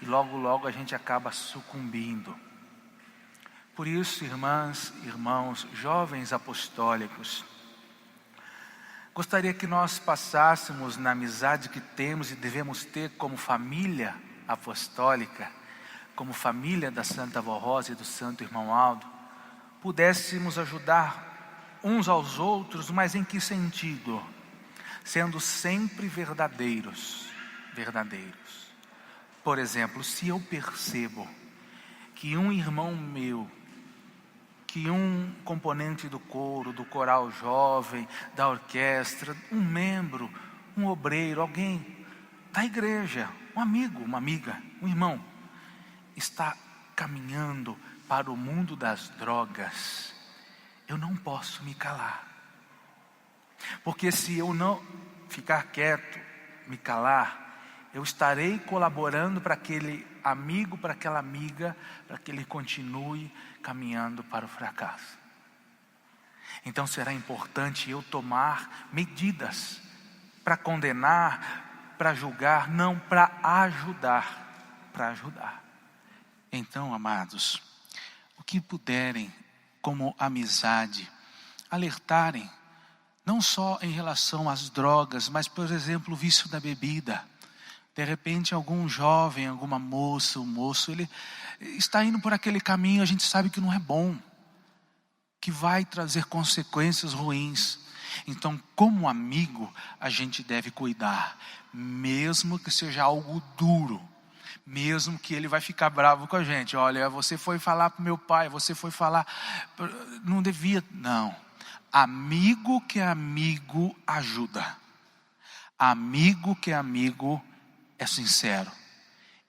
e logo logo a gente acaba sucumbindo. Por isso, irmãs, irmãos, jovens apostólicos, gostaria que nós passássemos na amizade que temos e devemos ter como família apostólica, como família da Santa Vó Rosa e do Santo Irmão Aldo, pudéssemos ajudar uns aos outros, mas em que sentido? Sendo sempre verdadeiros. Por exemplo, se eu percebo que um irmão meu, que um componente do coro, do coral jovem, da orquestra, um membro, um obreiro, alguém da igreja, um amigo, uma amiga, um irmão, está caminhando para o mundo das drogas, eu não posso me calar. Porque se eu não ficar quieto, me calar, eu estarei colaborando para aquele amigo, para aquela amiga, para que ele continue caminhando para o fracasso. Então será importante eu tomar medidas para condenar, para julgar, não para ajudar, para ajudar. Então, amados, o que puderem, como amizade, alertarem, não só em relação às drogas, mas, por exemplo, o vício da bebida. De repente, algum jovem, alguma moça, um moço, ele está indo por aquele caminho, a gente sabe que não é bom, que vai trazer consequências ruins. Então, como amigo, a gente deve cuidar, mesmo que seja algo duro, mesmo que ele vai ficar bravo com a gente. Olha, você foi falar para o meu pai, você foi falar, não devia, não. Amigo que é amigo ajuda. Amigo que é amigo é sincero.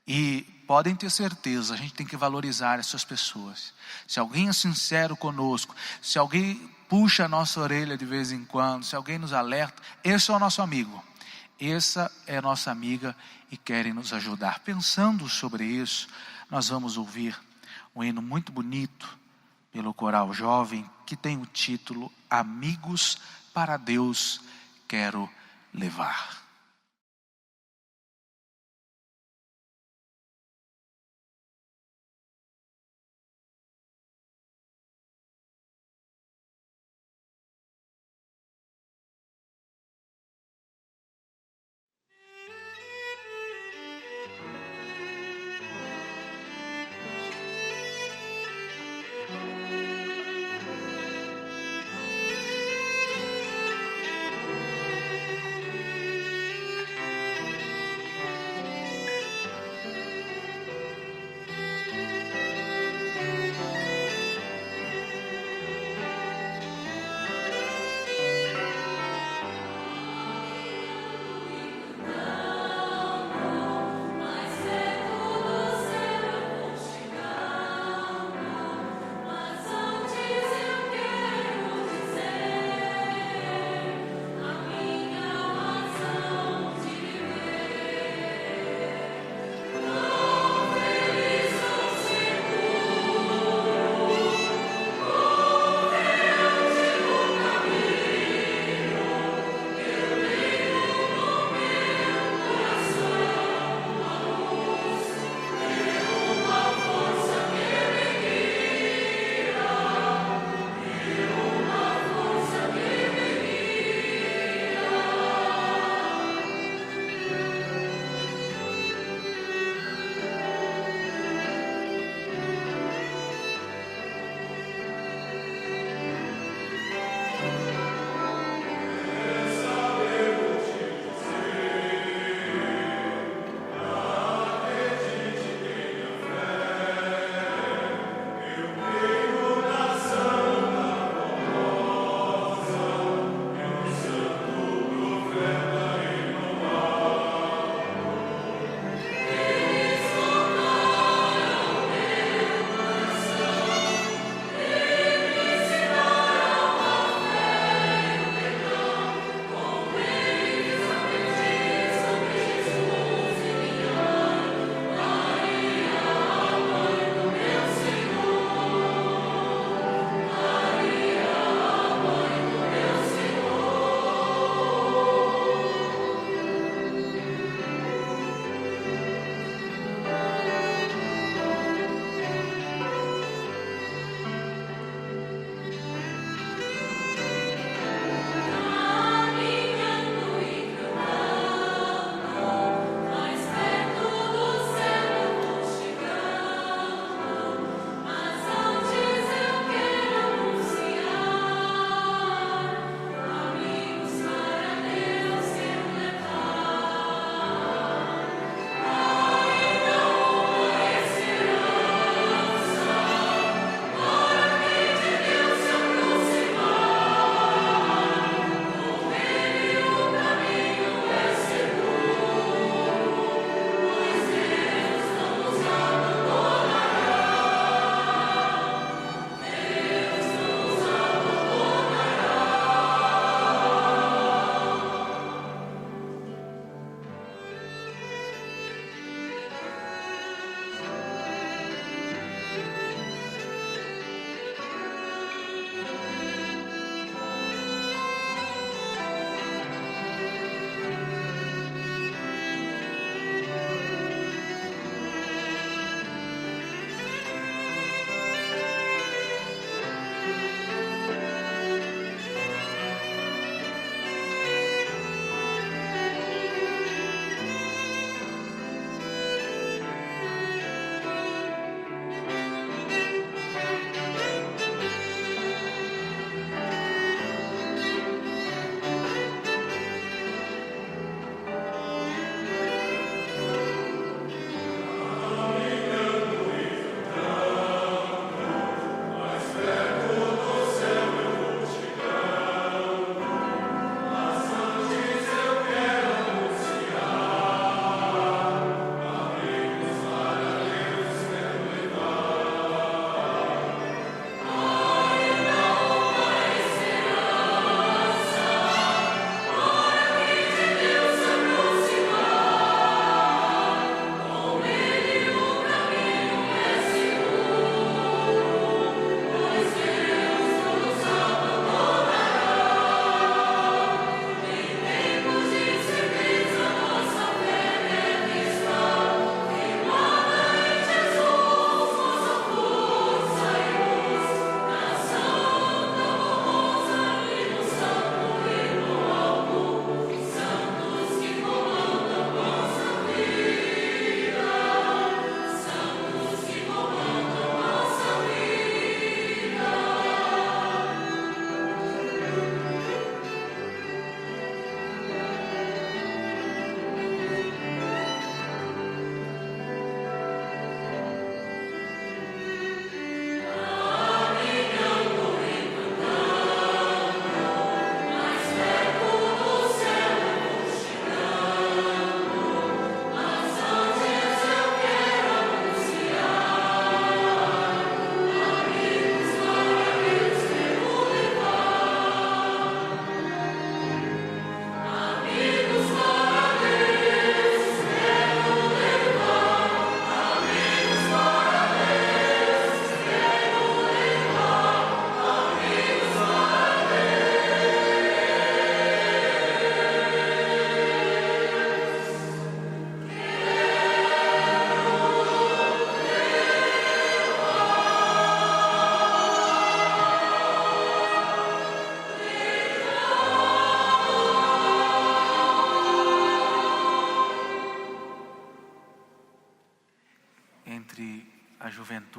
E podem ter certeza, a gente tem que valorizar essas pessoas. Se alguém é sincero conosco, se alguém puxa a nossa orelha de vez em quando, se alguém nos alerta, esse é o nosso amigo. Essa é a nossa amiga e querem nos ajudar. Pensando sobre isso, nós vamos ouvir um hino muito bonito pelo coral jovem que tem o título Amigos para Deus Quero Levar.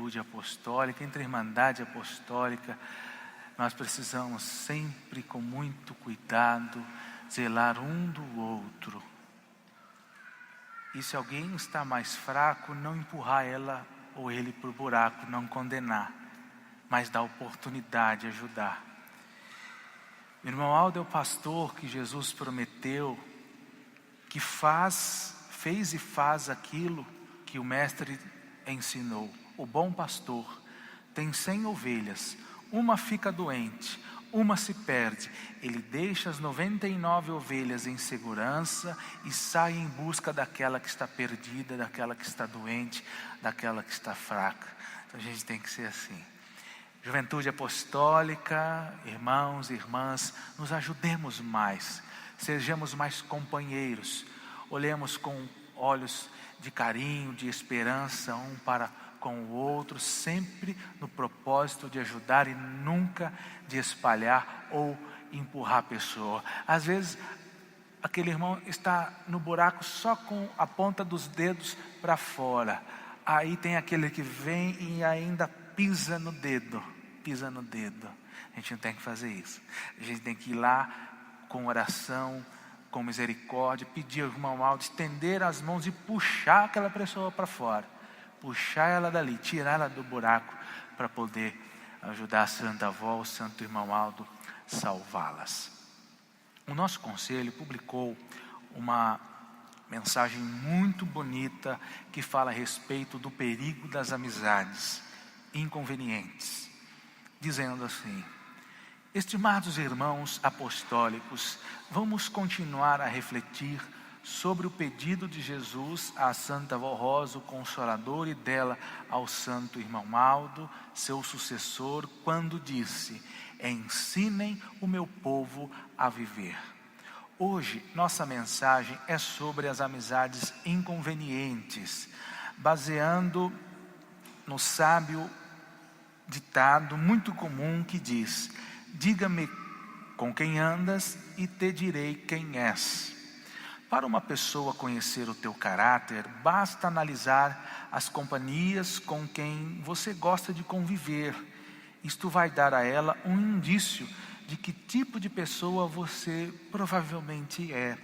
juventude apostólica, entre a irmandade apostólica, nós precisamos sempre, com muito cuidado, zelar um do outro. E se alguém está mais fraco, não empurrar ela ou ele para o buraco, não condenar, mas dar oportunidade, ajudar. O irmão Aldo é o pastor que Jesus prometeu, que fez e faz aquilo que o mestre ensinou. O bom pastor tem 100 ovelhas, uma fica doente, uma se perde. Ele deixa as 99 ovelhas em segurança e sai em busca daquela que está perdida, daquela que está doente, daquela que está fraca. Então a gente tem que ser assim. Juventude apostólica, irmãos e irmãs, nos ajudemos mais, sejamos mais companheiros, olhemos com olhos de carinho, de esperança um para com o outro, sempre no propósito de ajudar e nunca de espalhar ou empurrar a pessoa. Às vezes aquele irmão está no buraco só com a ponta dos dedos para fora, aí tem aquele que vem e ainda pisa no dedo. A gente não tem que fazer isso. A gente tem que ir lá com oração, com misericórdia, pedir ao irmão Aldo, estender as mãos e puxar aquela pessoa para fora, puxar ela dali, tirar ela do buraco, para poder ajudar a Santa Avó, o Santo Irmão Aldo, salvá-las. O nosso conselho publicou uma mensagem muito bonita que fala a respeito do perigo das amizades inconvenientes, dizendo assim: estimados irmãos apostólicos, vamos continuar a refletir sobre o pedido de Jesus à Santa Avó Rosa, o Consolador, e dela ao Santo Irmão Aldo, seu sucessor, quando disse: ensinem o meu povo a viver. Hoje, nossa mensagem é sobre as amizades inconvenientes, baseando no sábio ditado muito comum que diz: diga-me com quem andas e te direi quem és. Para uma pessoa conhecer o teu caráter, basta analisar as companhias com quem você gosta de conviver. Isto vai dar a ela um indício de que tipo de pessoa você provavelmente é.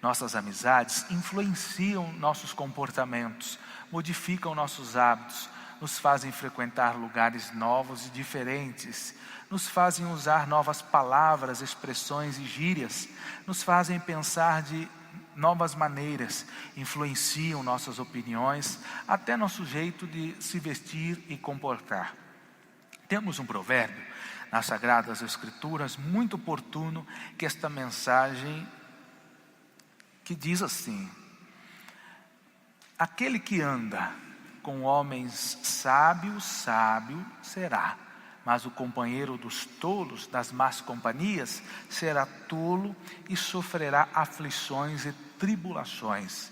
Nossas amizades influenciam nossos comportamentos, modificam nossos hábitos, nos fazem frequentar lugares novos e diferentes, nos fazem usar novas palavras, expressões e gírias, nos fazem pensar de novas maneiras, influenciam nossas opiniões, até nosso jeito de se vestir e comportar. Temos um provérbio nas Sagradas Escrituras muito oportuno que esta mensagem, que diz assim: aquele que anda com homens sábios, sábio será, mas o companheiro dos tolos, das más companhias, será tolo e sofrerá aflições e tribulações.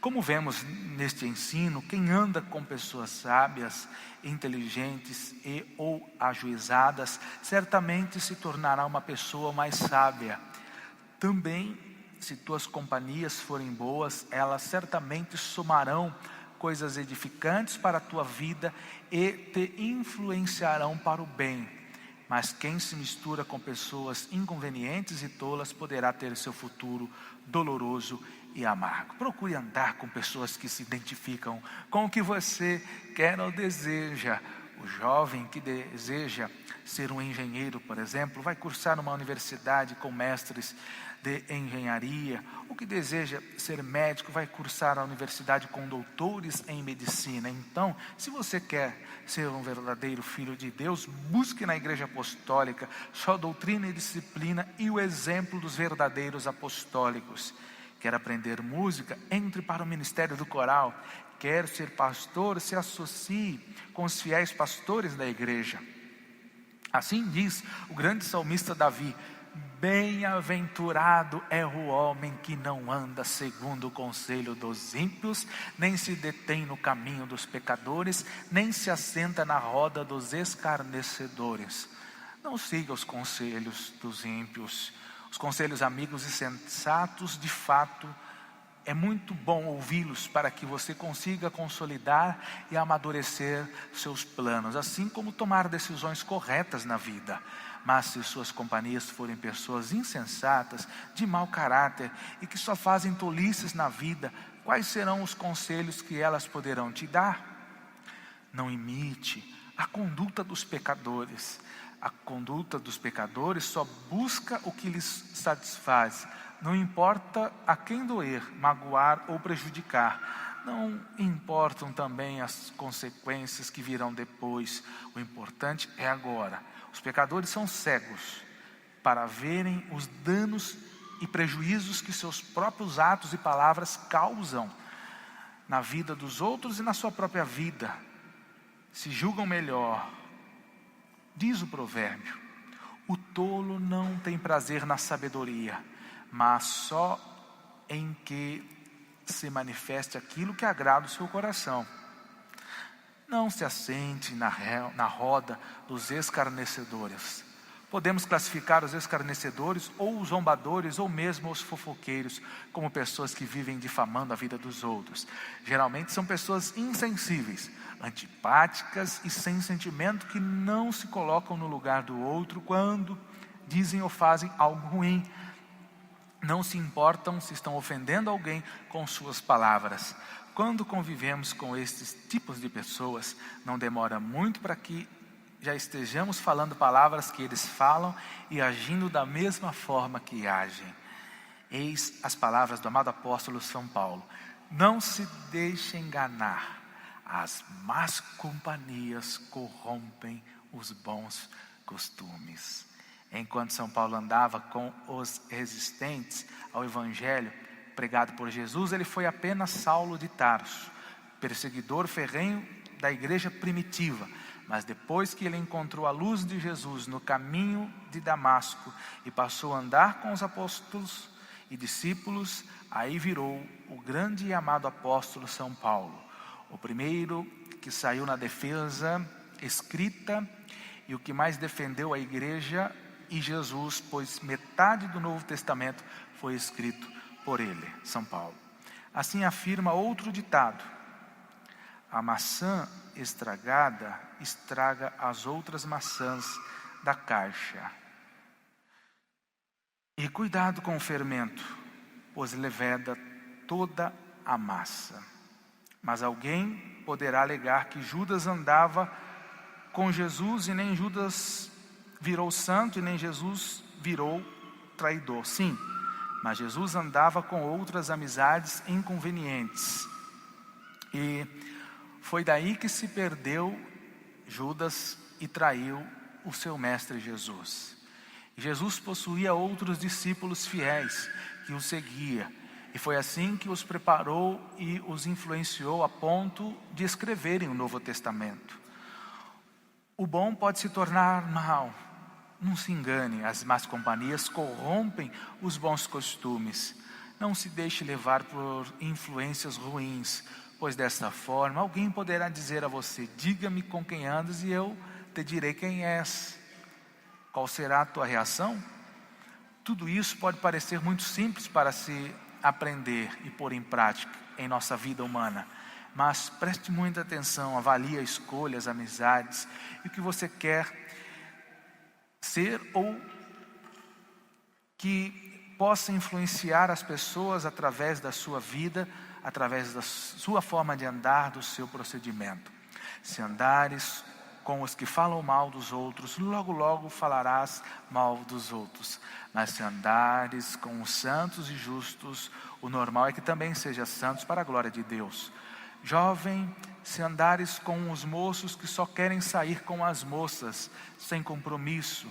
Como vemos neste ensino, quem anda com pessoas sábias, inteligentes e ou ajuizadas, certamente se tornará uma pessoa mais sábia. Também, se tuas companhias forem boas, elas certamente somarão coisas edificantes para a tua vida e te influenciarão para o bem. Mas quem se mistura com pessoas inconvenientes e tolas poderá ter seu futuro doloroso e amargo. Procure andar com pessoas que se identificam com o que você quer ou deseja. O jovem que deseja ser um engenheiro, por exemplo, vai cursar numa universidade com mestres de engenharia. O que deseja ser médico vai cursar na universidade com doutores em medicina. Então, se você quer ser um verdadeiro filho de Deus, busque na igreja apostólica só doutrina e disciplina e o exemplo dos verdadeiros apostólicos. Quer aprender música? Entre para o ministério do coral. Quer ser pastor? Se associe com os fiéis pastores da igreja. Assim diz o grande salmista Davi: bem-aventurado é o homem que não anda segundo o conselho dos ímpios, nem se detém no caminho dos pecadores, nem se assenta na roda dos escarnecedores. Não siga os conselhos dos ímpios. Os conselhos amigos e sensatos, de fato, é muito bom ouvi-los para que você consiga consolidar e amadurecer seus planos, assim como tomar decisões corretas na vida. Mas se suas companhias forem pessoas insensatas, de mau caráter e que só fazem tolices na vida, quais serão os conselhos que elas poderão te dar? Não imite a conduta dos pecadores. A conduta dos pecadores só busca o que lhes satisfaz. Não importa a quem doer, magoar ou prejudicar. Não importam também as consequências que virão depois. O importante é agora. Os pecadores são cegos para verem os danos e prejuízos que seus próprios atos e palavras causam na vida dos outros e na sua própria vida. Se julgam melhor. Diz o provérbio: o tolo não tem prazer na sabedoria, mas só em que se manifeste aquilo que agrada o seu coração. Não se assente na roda dos escarnecedores. Podemos classificar os escarnecedores, ou os zombadores, ou mesmo os fofoqueiros, como pessoas que vivem difamando a vida dos outros. Geralmente são pessoas insensíveis, antipáticas e sem sentimento, que não se colocam no lugar do outro quando dizem ou fazem algo ruim. Não se importam se estão ofendendo alguém com suas palavras. Quando convivemos com estes tipos de pessoas, não demora muito para que já estejamos falando palavras que eles falam e agindo da mesma forma que agem. Eis as palavras do amado apóstolo São Paulo: não se deixe enganar, as más companhias corrompem os bons costumes. Enquanto São Paulo andava com os resistentes ao evangelho pregado por Jesus, ele foi apenas Saulo de Tarso, perseguidor ferrenho da igreja primitiva. Mas depois que ele encontrou a luz de Jesus no caminho de Damasco e passou a andar com os apóstolos e discípulos, aí virou o grande e amado apóstolo São Paulo, o primeiro que saiu na defesa escrita e o que mais defendeu a igreja e Jesus, pois metade do Novo Testamento foi escrito por ele, São Paulo. Assim afirma outro ditado: a maçã estragada estraga as outras maçãs da caixa. E cuidado com o fermento, pois leveda toda a massa. Mas alguém poderá alegar que Judas andava com Jesus e nem Judas virou santo e nem Jesus virou traidor. Sim, mas Jesus andava com outras amizades inconvenientes. E foi daí que se perdeu Judas e traiu o seu mestre Jesus. Jesus possuía outros discípulos fiéis que o seguiam. E foi assim que os preparou e os influenciou a ponto de escreverem o Novo Testamento. O bom pode se tornar mal. Não se engane, as más companhias corrompem os bons costumes. Não se deixe levar por influências ruins, pois dessa forma alguém poderá dizer a você: diga-me com quem andas e eu te direi quem és. Qual será a tua reação? Tudo isso pode parecer muito simples para se aprender e pôr em prática em nossa vida humana. Mas preste muita atenção, avalie a escolha, as amizades e o que você quer ser ou que possa influenciar as pessoas através da sua vida, através da sua forma de andar, do seu procedimento. Se andares com os que falam mal dos outros, logo logo falarás mal dos outros. Mas se andares com os santos e justos, o normal é que também sejam santos para a glória de Deus. Jovem, se andares com os moços que só querem sair com as moças, sem compromisso,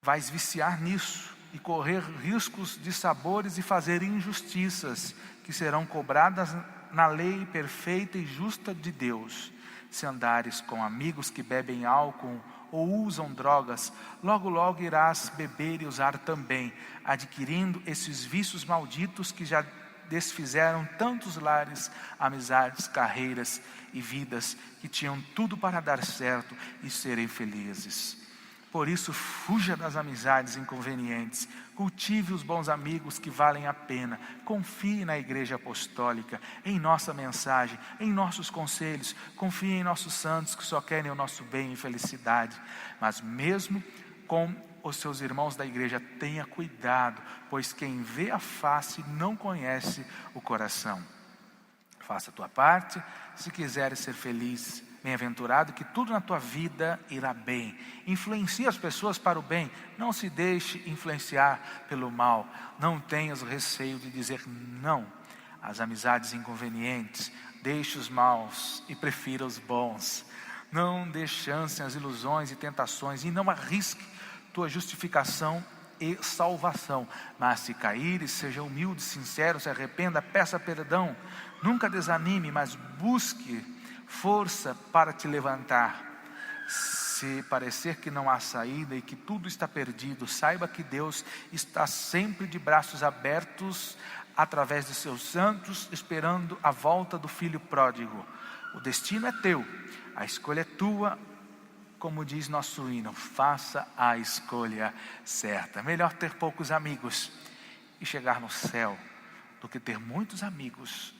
vais viciar nisso e correr riscos de sabores e fazer injustiças que serão cobradas na lei perfeita e justa de Deus. Se andares com amigos que bebem álcool ou usam drogas, logo logo irás beber e usar também, adquirindo esses vícios malditos que já desfizeram tantos lares, amizades, carreiras e vidas que tinham tudo para dar certo e serem felizes. Por isso, fuja das amizades inconvenientes, cultive os bons amigos que valem a pena, confie na Igreja Apostólica, em nossa mensagem, em nossos conselhos, confie em nossos santos que só querem o nosso bem e felicidade. Mas mesmo com os seus irmãos da igreja, tenha cuidado, pois quem vê a face não conhece o coração. Faça a tua parte, se quiseres ser feliz, bem-aventurado, que tudo na tua vida irá bem. Influencie as pessoas para o bem, não se deixe influenciar pelo mal. Não tenhas o receio de dizer não às amizades inconvenientes. Deixe os maus e prefira os bons. Não dê chance às ilusões e tentações, e não arrisque tua justificação e salvação. Mas se caíres, seja humilde, sincero, se arrependa, peça perdão. Nunca desanime, mas busque força para te levantar. Se parecer que não há saída e que tudo está perdido, saiba que Deus está sempre de braços abertos através de seus santos, esperando a volta do filho pródigo. O destino é teu, a escolha é tua. Como diz nosso hino, faça a escolha certa. Melhor ter poucos amigos e chegar no céu do que ter muitos amigos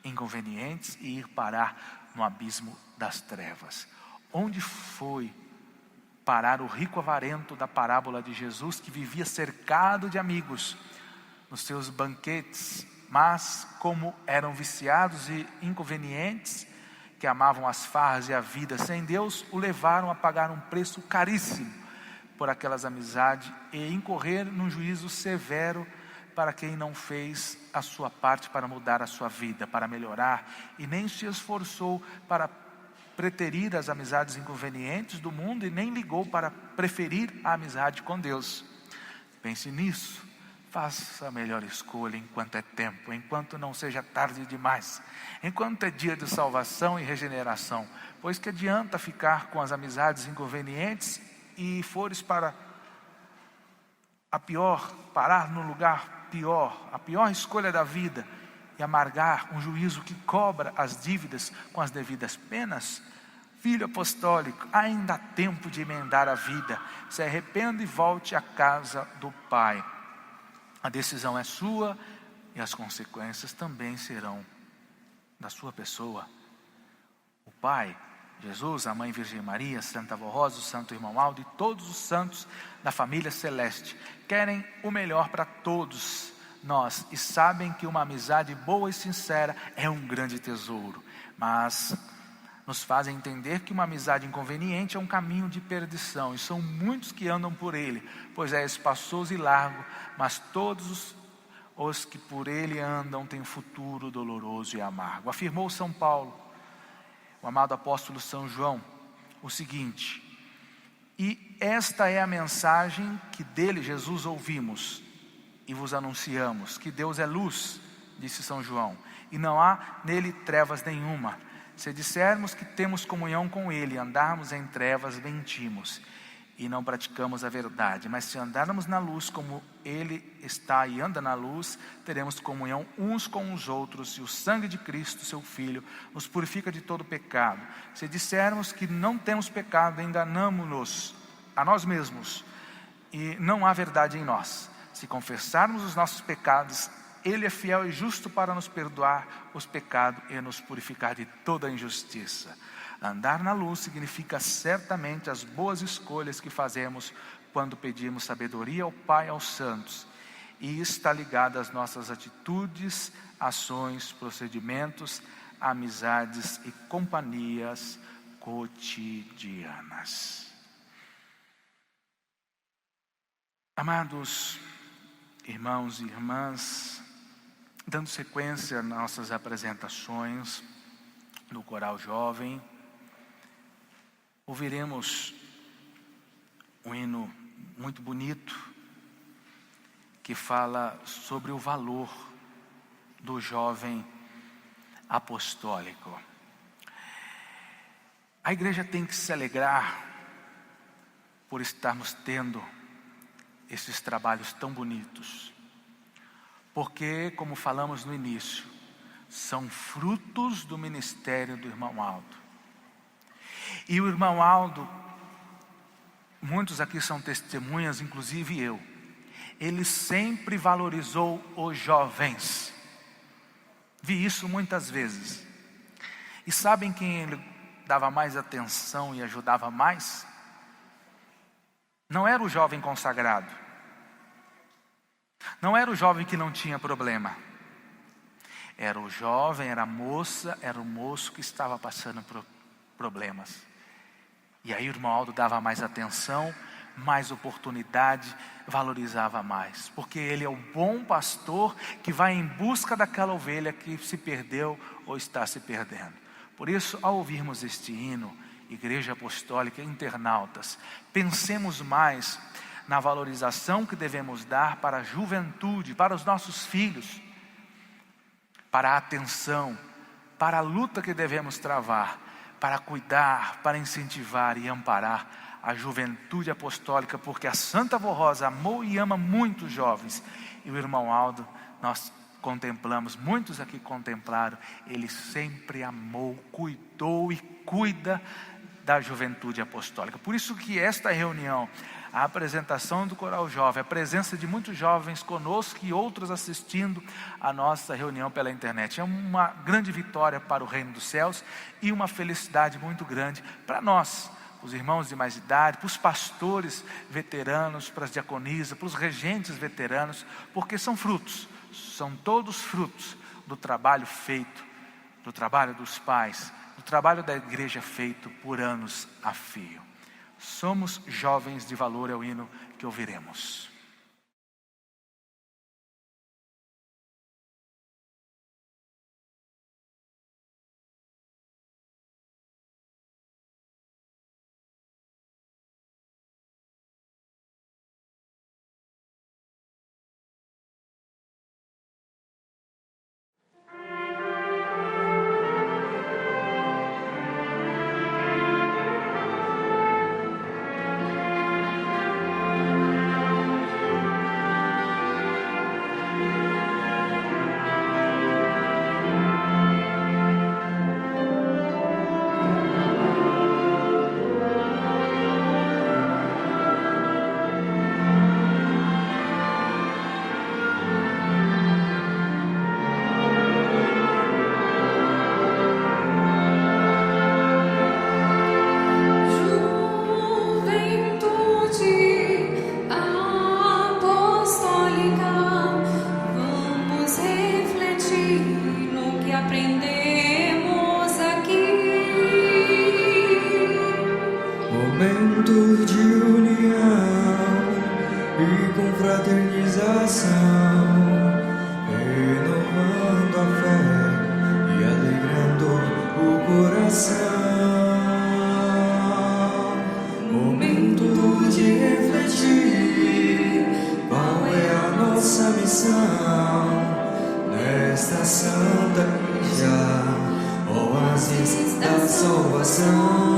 inconvenientes e ir parar no abismo das trevas. Onde foi parar o rico avarento da parábola de Jesus, que vivia cercado de amigos nos seus banquetes, mas como eram viciados e inconvenientes, que amavam as farras e a vida sem Deus, o levaram a pagar um preço caríssimo por aquelas amizades e incorrer num juízo severo para quem não fez a sua parte para mudar a sua vida, para melhorar, e nem se esforçou para preterir as amizades inconvenientes do mundo e nem ligou para preferir a amizade com Deus. Pense nisso. Faça a melhor escolha enquanto é tempo, enquanto não seja tarde demais, enquanto é dia de salvação e regeneração. Pois que adianta ficar com as amizades inconvenientes e fores para parar no lugar pior, a pior escolha da vida, e amargar um juízo que cobra as dívidas com as devidas penas? Filho apostólico, ainda há tempo de emendar a vida. Se arrependa e volte à casa do Pai. A decisão é sua e as consequências também serão da sua pessoa. O Pai, Jesus, a Mãe Virgem Maria, Santa Avó Rosa, o Santo Irmão Aldo e todos os santos da família celeste querem o melhor para todos nós e sabem que uma amizade boa e sincera é um grande tesouro, mas nos fazem entender que uma amizade inconveniente é um caminho de perdição, e são muitos que andam por ele, pois é espaçoso e largo, mas todos os que por ele andam têm um futuro doloroso e amargo. Afirmou São Paulo, o amado apóstolo São João, o seguinte: e esta é a mensagem que dele, Jesus, ouvimos e vos anunciamos, que Deus é luz, disse São João, e não há nele trevas nenhuma. Se dissermos que temos comunhão com Ele, andarmos em trevas, mentimos e não praticamos a verdade. Mas se andarmos na luz como Ele está e anda na luz, teremos comunhão uns com os outros, e o sangue de Cristo, seu Filho, nos purifica de todo pecado. Se dissermos que não temos pecado, enganamo-nos a nós mesmos e não há verdade em nós. Se confessarmos os nossos pecados, Ele é fiel e justo para nos perdoar os pecados e nos purificar de toda injustiça. Andar na luz significa certamente as boas escolhas que fazemos quando pedimos sabedoria ao Pai e aos santos. E está ligado às nossas atitudes, ações, procedimentos, amizades e companhias cotidianas. Amados irmãos e irmãs, dando sequência às nossas apresentações do Coral Jovem, ouviremos um hino muito bonito que fala sobre o valor do jovem apostólico. A igreja tem que se alegrar por estarmos tendo esses trabalhos tão bonitos, porque, como falamos no início, são frutos do ministério do irmão Aldo. E o irmão Aldo muitos aqui são testemunhas, inclusive eu. Ele sempre valorizou os jovens. Vi isso muitas vezes. E sabem quem ele dava mais atenção e ajudava mais? Não era o jovem consagrado. Não era o jovem que não tinha problema. Era o jovem, era a moça, era o moço que estava passando por problemas. E aí o irmão Aldo dava mais atenção, mais oportunidade, valorizava mais. Porque ele é o bom pastor que vai em busca daquela ovelha que se perdeu ou está se perdendo. Por isso, ao ouvirmos este hino, Igreja Apostólica, internautas, pensemos mais na valorização que devemos dar para a juventude, para os nossos filhos, para a atenção, para a luta que devemos travar, para cuidar, para incentivar e amparar a juventude apostólica, porque a Santa Avó Rosa amou e ama muitos jovens, e o irmão Aldo, nós contemplamos, muitos aqui contemplaram, ele sempre amou, cuidou e cuida da juventude apostólica. Por isso que esta reunião, a apresentação do Coral Jovem, a presença de muitos jovens conosco e outros assistindo a nossa reunião pela internet, é uma grande vitória para o reino dos céus e uma felicidade muito grande para nós, os irmãos de mais idade, para os pastores veteranos, para as diaconisas, para os regentes veteranos, porque são frutos, são todos frutos do trabalho feito, do trabalho dos pais, do trabalho da igreja feito por anos a fio. Somos jovens de valor, é o hino que ouviremos. Momento de união e confraternização, renovando a fé e alegrando o coração. Momento de refletir qual é a nossa missão nesta santa igreja, oásis da salvação.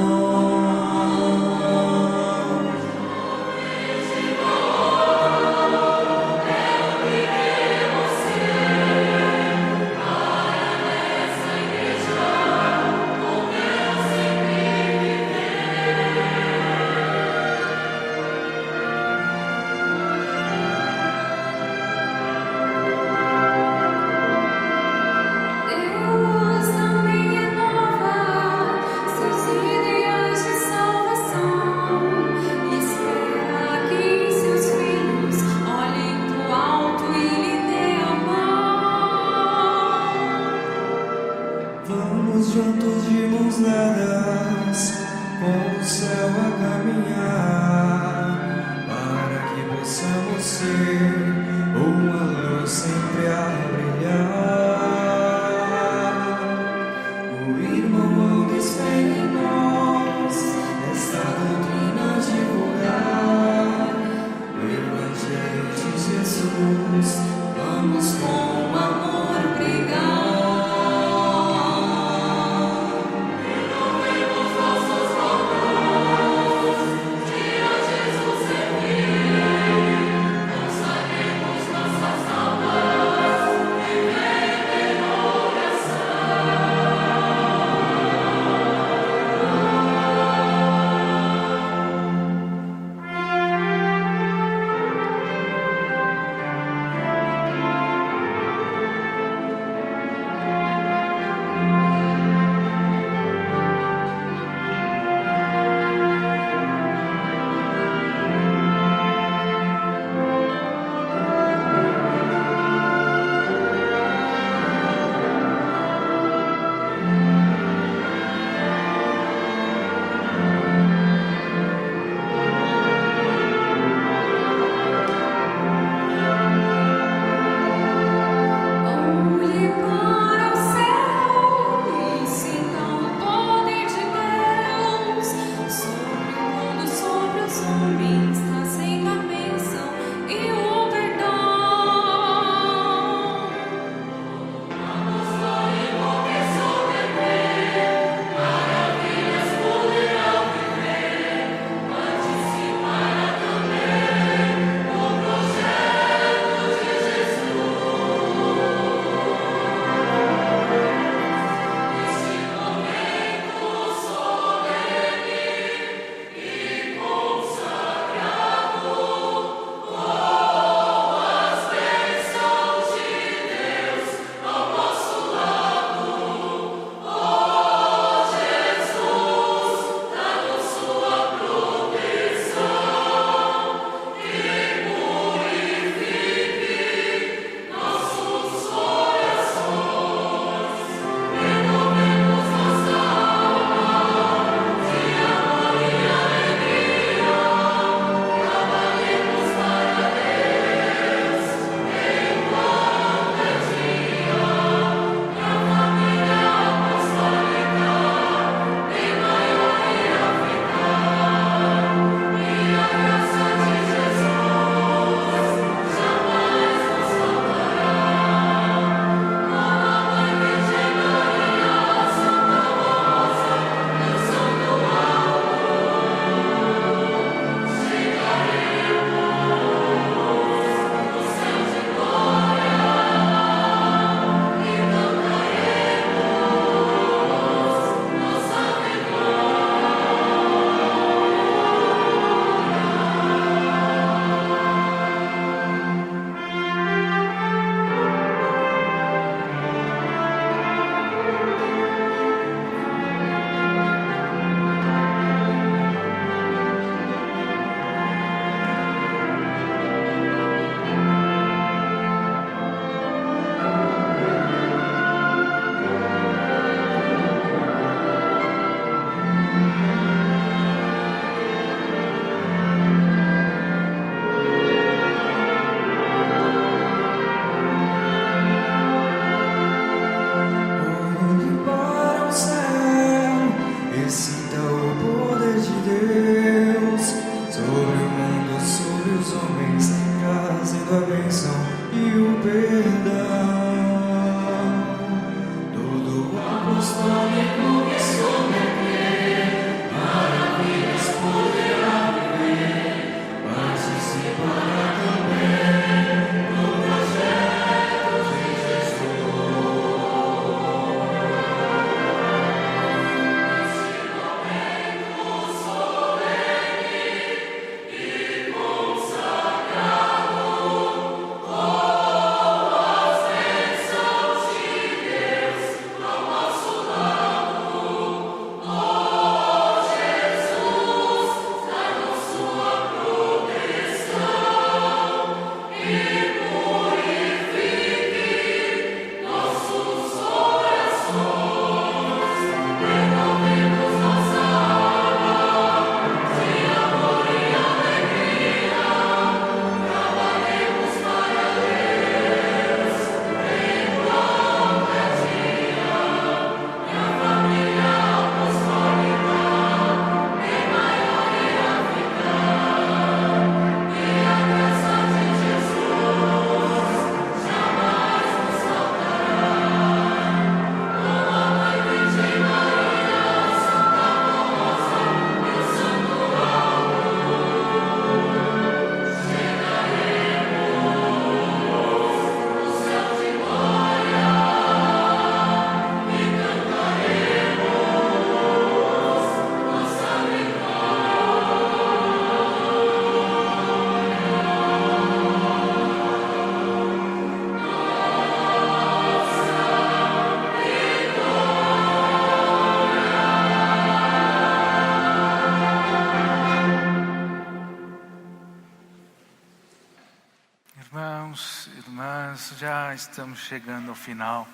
nós já estamos chegando ao final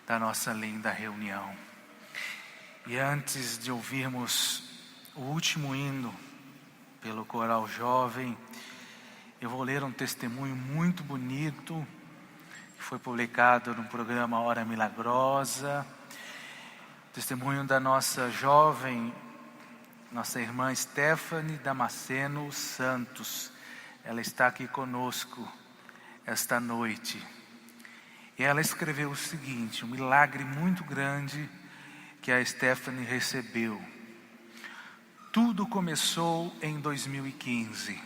da nossa linda reunião. E antes de ouvirmos o último hino pelo coral jovem, eu vou ler um testemunho muito bonito que foi publicado no programa Hora Milagrosa. Testemunho da nossa jovem, nossa irmã Stephanie Damasceno Santos. Ela está aqui conosco esta noite. E ela escreveu o seguinte, um milagre muito grande que a Stephanie recebeu. Tudo começou em 2015.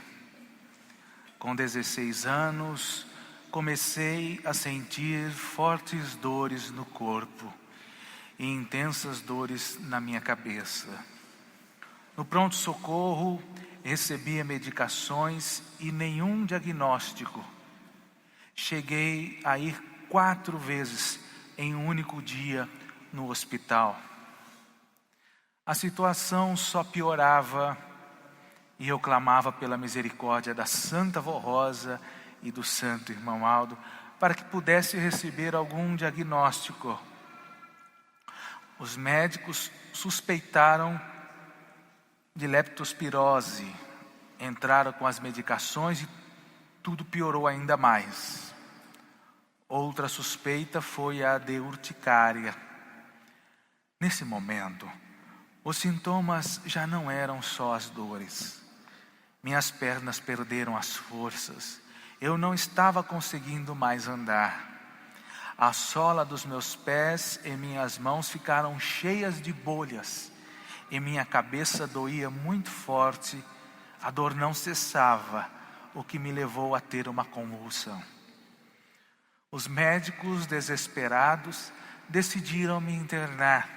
Com 16 anos, comecei a sentir fortes dores no corpo e intensas dores na minha cabeça. No pronto-socorro, recebia medicações e nenhum diagnóstico. Cheguei a ir 4 vezes em um único dia no hospital. A situação só piorava e eu clamava pela misericórdia da Santa Vó Rosa e do Santo Irmão Aldo para que pudesse receber algum diagnóstico. Os médicos suspeitaram de leptospirose, entraram com as medicações e tudo piorou ainda mais. Outra suspeita foi a de urticária. Nesse momento, os sintomas já não eram só as dores. Minhas pernas perderam as forças. Eu não estava conseguindo mais andar. A sola dos meus pés e minhas mãos ficaram cheias de bolhas. E minha cabeça doía muito forte, a dor não cessava, o que me levou a ter uma convulsão. Os médicos, desesperados, decidiram me internar.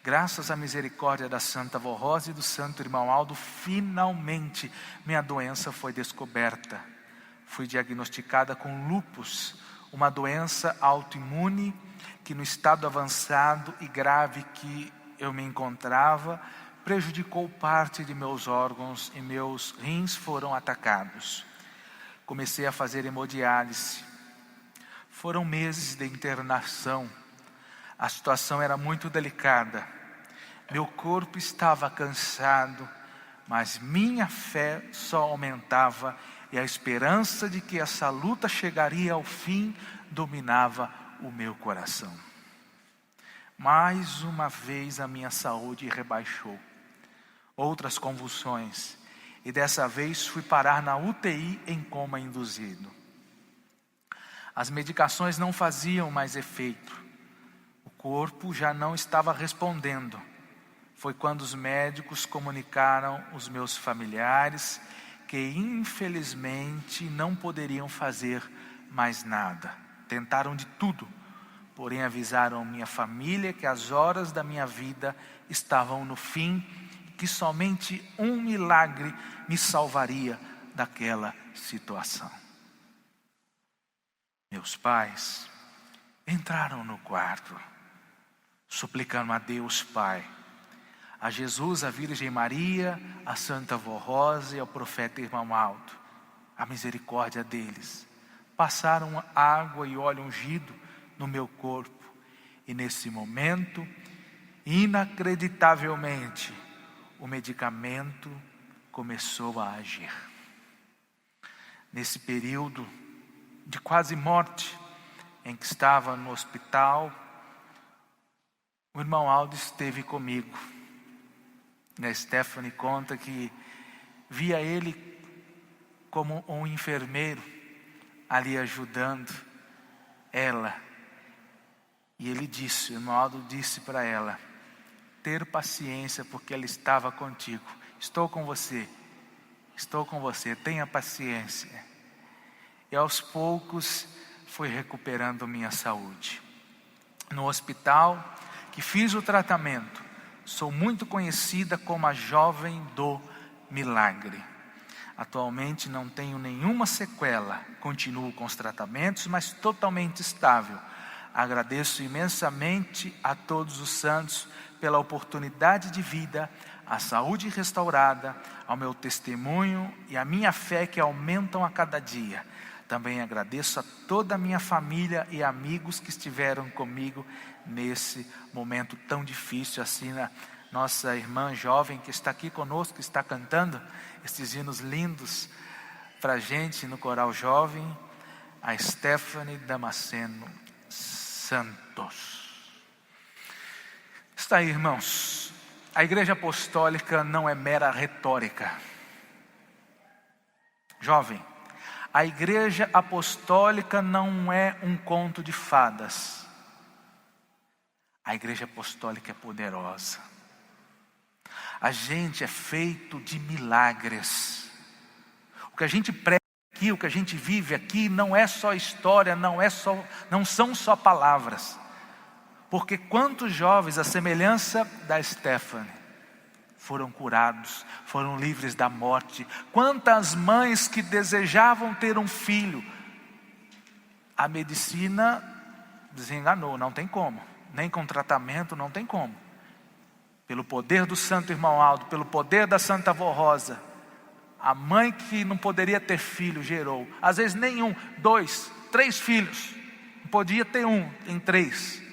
Graças à misericórdia da Santa Vó Rosa e do Santo Irmão Aldo, finalmente minha doença foi descoberta. Fui diagnosticada com lúpus, uma doença autoimune que no estado avançado e grave que eu me encontrava, prejudicou parte de meus órgãos e meus rins foram atacados. Comecei a fazer hemodiálise. Foram meses de internação. A situação era muito delicada. Meu corpo estava cansado, mas minha fé só aumentava e a esperança de que essa luta chegaria ao fim dominava o meu coração. Mais uma vez a minha saúde rebaixou. Outras convulsões. E dessa vez fui parar na UTI em coma induzido. As medicações não faziam mais efeito. O corpo já não estava respondendo. Foi quando os médicos comunicaram aos meus familiares que infelizmente não poderiam fazer mais nada. Tentaram de tudo. Porém avisaram minha família que as horas da minha vida estavam no fim, que somente um milagre me salvaria daquela situação. Meus pais entraram no quarto, suplicando a Deus Pai, a Jesus, a Virgem Maria, a Santa Vó Rosa e ao profeta Irmão Aldo, a misericórdia deles. Passaram água e óleo ungido no meu corpo. E nesse momento, inacreditavelmente, o medicamento começou a agir. Nesse período de quase morte, em que estava no hospital, o irmão Aldo esteve comigo. E a Stephanie conta que via ele como um enfermeiro ali ajudando ela. E ele disse, o irmão Aldo disse para ela, ter paciência porque ela estava contigo. Estou com você, tenha paciência. E aos poucos fui recuperando minha saúde. No hospital que fiz o tratamento, sou muito conhecida como a jovem do milagre. Atualmente não tenho nenhuma sequela, continuo com os tratamentos, mas totalmente estável. Agradeço imensamente a todos os santos pela oportunidade de vida, a saúde restaurada, ao meu testemunho e a minha fé que aumentam a cada dia. Também agradeço a toda a minha família e amigos que estiveram comigo nesse momento tão difícil, assim, nossa irmã jovem que está aqui conosco, que está cantando estes hinos lindos para a gente no coral jovem, a Stephanie Damasceno Santos. Está aí, irmãos, a Igreja Apostólica não é mera retórica. Jovem, a Igreja Apostólica não é um conto de fadas. A Igreja Apostólica é poderosa. A gente é feito de milagres. O que a gente prega aqui, o que a gente vive aqui, não é só história, não são só palavras. Porque quantos jovens, à semelhança da Stephanie, foram curados, foram livres da morte. Quantas mães que desejavam ter um filho, a medicina desenganou, não tem como, nem com tratamento não tem como. Pelo poder do Santo Irmão Aldo, pelo poder da Santa Avó Rosa, a mãe que não poderia ter filho gerou, às vezes nenhum, 2, 3 filhos, não podia ter um, tem 3.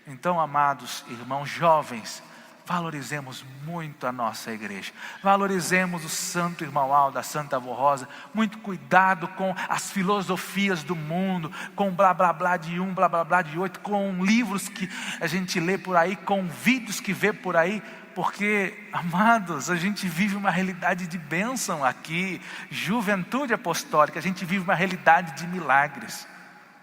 Então, amados irmãos jovens, valorizemos muito a nossa igreja, valorizemos o Santo Irmão Aldo, a Santa Avó Rosa, muito cuidado com as filosofias do mundo, com blá blá blá de um, blá blá blá de outro, com livros que a gente lê por aí, com vídeos que vê por aí, porque, amados, a gente vive uma realidade de bênção aqui, juventude apostólica, a gente vive uma realidade de milagres.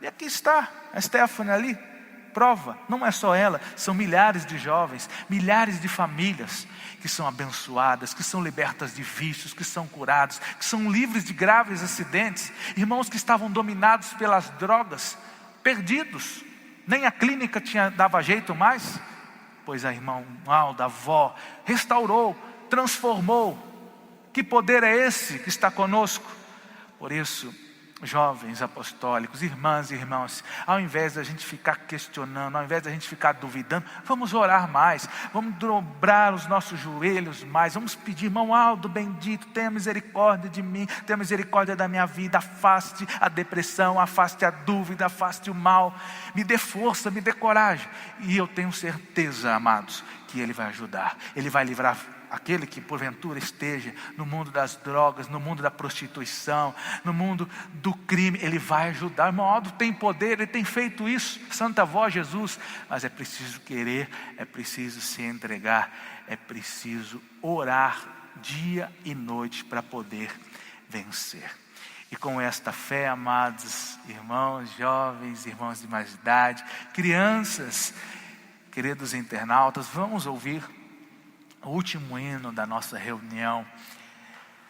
E aqui está a Stephanie ali, prova, não é só ela, são milhares de jovens, milhares de famílias que são abençoadas, que são libertas de vícios, que são curados, que são livres de graves acidentes, irmãos que estavam dominados pelas drogas, perdidos, nem a clínica dava jeito mais, pois a irmã Alda, a avó, restaurou, transformou. Que poder é esse que está conosco? Por isso, jovens apostólicos, irmãs e irmãos, ao invés da gente ficar questionando, ao invés da gente ficar duvidando, vamos orar mais, vamos dobrar os nossos joelhos mais, vamos pedir, irmão Aldo bendito, tenha misericórdia de mim, tenha misericórdia da minha vida, afaste a depressão, afaste a dúvida, afaste o mal, me dê força, me dê coragem, e eu tenho certeza, amados, que Ele vai ajudar, Ele vai livrar aquele que porventura esteja no mundo das drogas, no mundo da prostituição, no mundo do crime, Ele vai ajudar. O irmão Aldo tem poder, Ele tem feito isso, Santa Avó Jesus, mas é preciso querer, é preciso se entregar, é preciso orar dia e noite para poder vencer. E com esta fé, amados irmãos, jovens, irmãos de mais idade, crianças, queridos internautas, vamos ouvir o último hino da nossa reunião,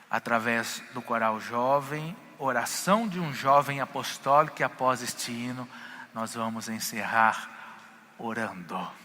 através do coral jovem, oração de um jovem apostólico, e após este hino, nós vamos encerrar orando.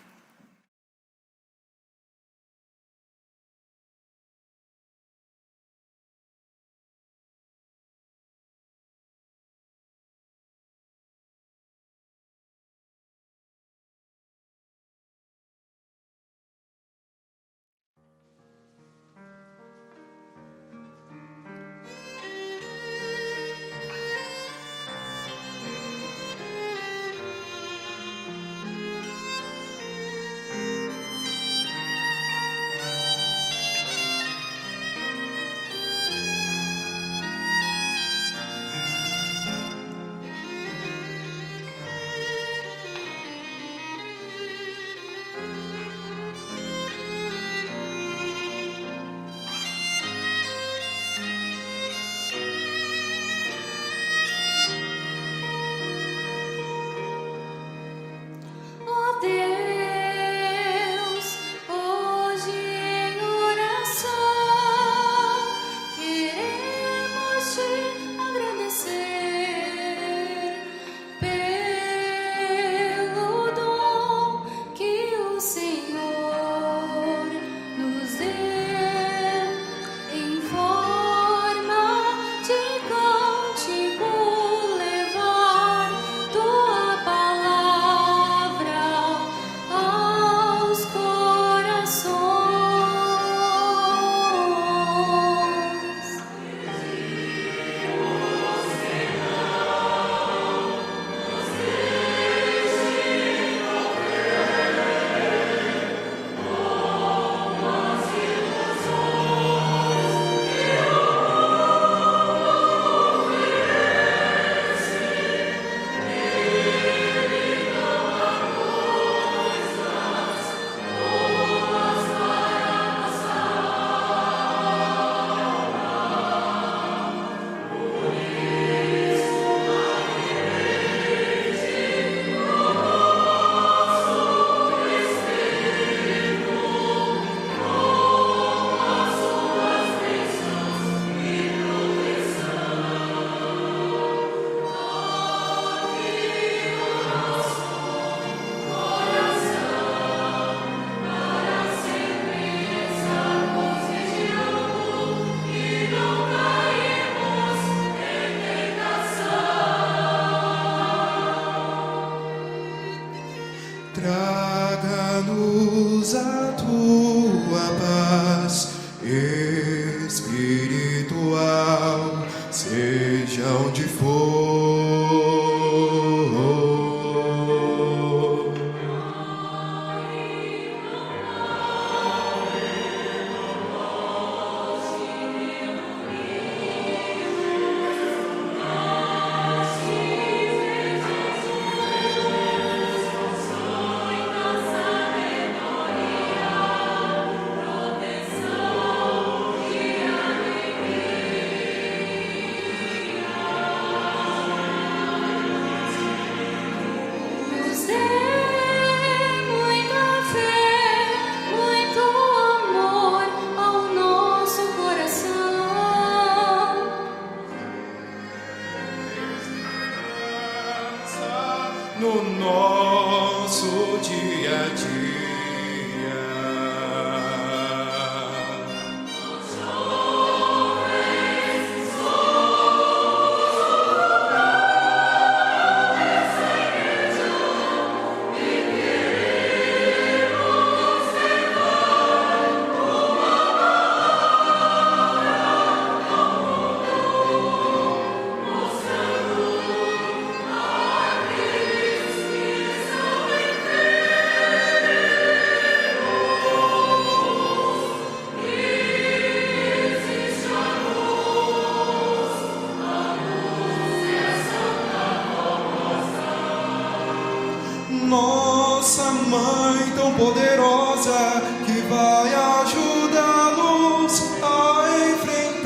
mão poderosa que vai ajudá-los a enfrentar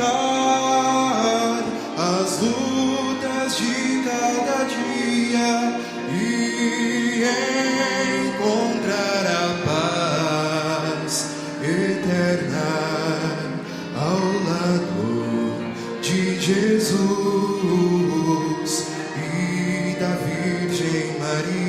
as lutas de cada dia e encontrar a paz eterna ao lado de Jesus e da Virgem Maria.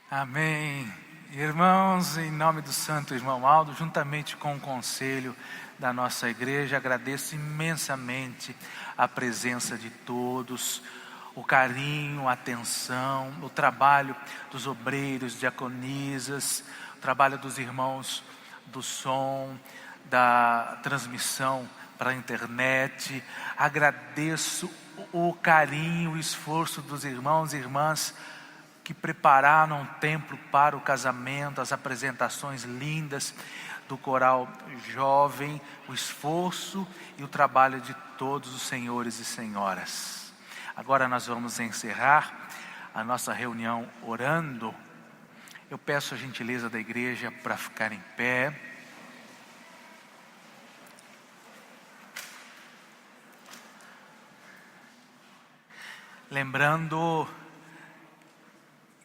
Amém. Irmãos, em nome do Santo Irmão Aldo, juntamente com o conselho da nossa igreja, agradeço imensamente a presença de todos, o carinho, a atenção, o trabalho dos obreiros, diaconisas, o trabalho dos irmãos do som, da transmissão para a internet. Agradeço o carinho, o esforço dos irmãos e irmãs que prepararam o templo para o casamento, as apresentações lindas do coral jovem, o esforço e o trabalho de todos os senhores e senhoras. Agora nós vamos encerrar a nossa reunião orando. Eu peço a gentileza da igreja para ficar em pé. Lembrando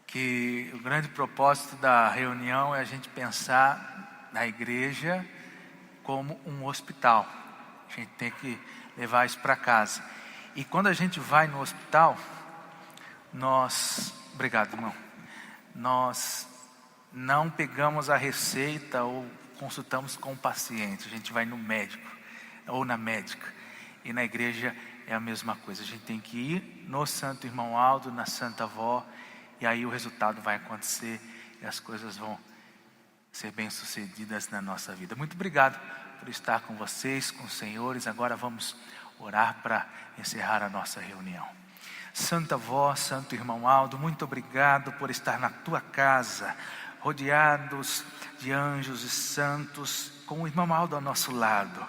que o grande propósito da reunião é a gente pensar na igreja como um hospital. A gente tem que levar isso para casa. E quando a gente vai no hospital, obrigado, irmão, nós não pegamos a receita ou consultamos com o paciente, a gente vai no médico ou na médica. E na igreja é a mesma coisa, a gente tem que ir no Santo Irmão Aldo, na Santa Avó, e aí o resultado vai acontecer e as coisas vão ser bem-sucedidas na nossa vida. Muito obrigado por estar com vocês, com os senhores. Agora vamos orar para encerrar a nossa reunião. Santa Avó, Santo Irmão Aldo, muito obrigado por estar na tua casa, rodeados de anjos e santos, com o Irmão Aldo ao nosso lado.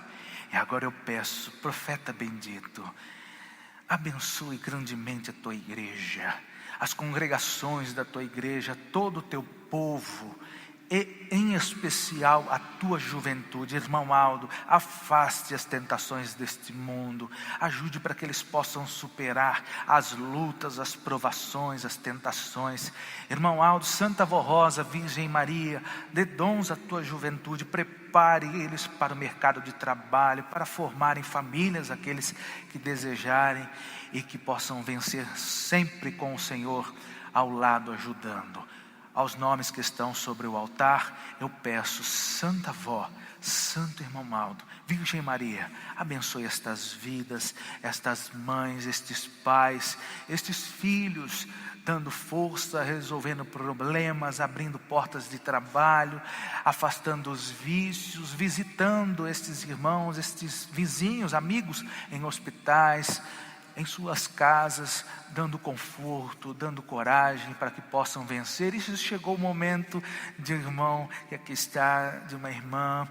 E agora eu peço, profeta bendito, abençoe grandemente a tua igreja, as congregações da tua igreja, todo o teu povo, e em especial a tua juventude. Irmão Aldo, afaste as tentações deste mundo, ajude para que eles possam superar as lutas, as provações, as tentações. Irmão Aldo, Santa Avó Rosa, Virgem Maria, dê dons à tua juventude, prepare eles para o mercado de trabalho, para formarem famílias, aqueles que desejarem, e que possam vencer sempre com o Senhor ao lado ajudando. Aos nomes que estão sobre o altar, eu peço, Santa Vó, Santo Irmão Maldo, Virgem Maria, abençoe estas vidas, estas mães, estes pais, estes filhos, dando força, resolvendo problemas, abrindo portas de trabalho, afastando os vícios, visitando estes irmãos, estes vizinhos, amigos em hospitais, em suas casas, dando conforto, dando coragem para que possam vencer. E chegou o momento de um irmão que aqui está, de uma irmã,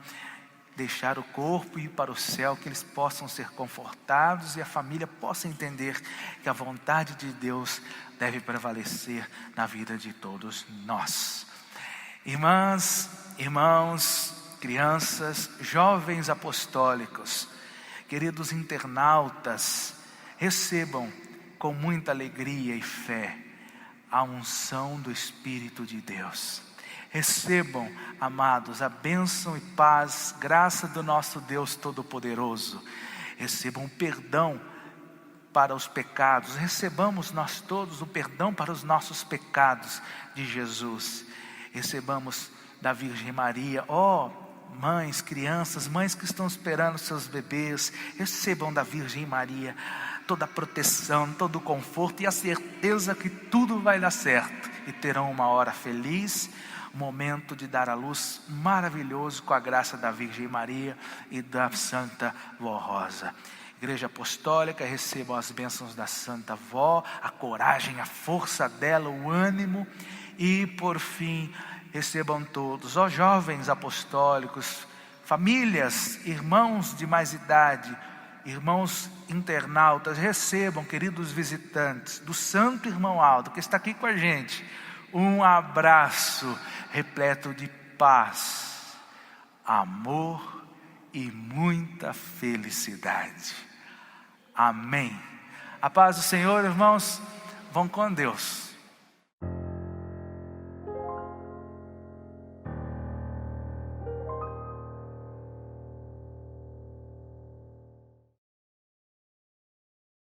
deixar o corpo e ir para o céu, que eles possam ser confortados e a família possa entender que a vontade de Deus deve prevalecer na vida de todos nós. Irmãs, irmãos, crianças, jovens apostólicos, queridos internautas, recebam com muita alegria e fé a unção do Espírito de Deus. Recebam, amados, a bênção e paz, graça do nosso Deus Todo-Poderoso. Recebam perdão para os pecados. Recebamos nós todos o perdão para os nossos pecados de Jesus. Recebamos da Virgem Maria, mães, crianças, mães que estão esperando seus bebês, recebam da Virgem Maria toda a proteção, todo o conforto e a certeza que tudo vai dar certo. E terão uma hora feliz, um momento de dar à luz maravilhoso com a graça da Virgem Maria e da Santa Vó Rosa. Igreja Apostólica, recebam as bênçãos da Santa Vó, a coragem, a força dela, o ânimo. E por fim, recebam todos, jovens apostólicos, famílias, irmãos de mais idade, irmãos internautas, recebam, queridos visitantes, do Santo Irmão Aldo, que está aqui com a gente, um abraço repleto de paz, amor e muita felicidade. Amém. A paz do Senhor, irmãos, vão com Deus.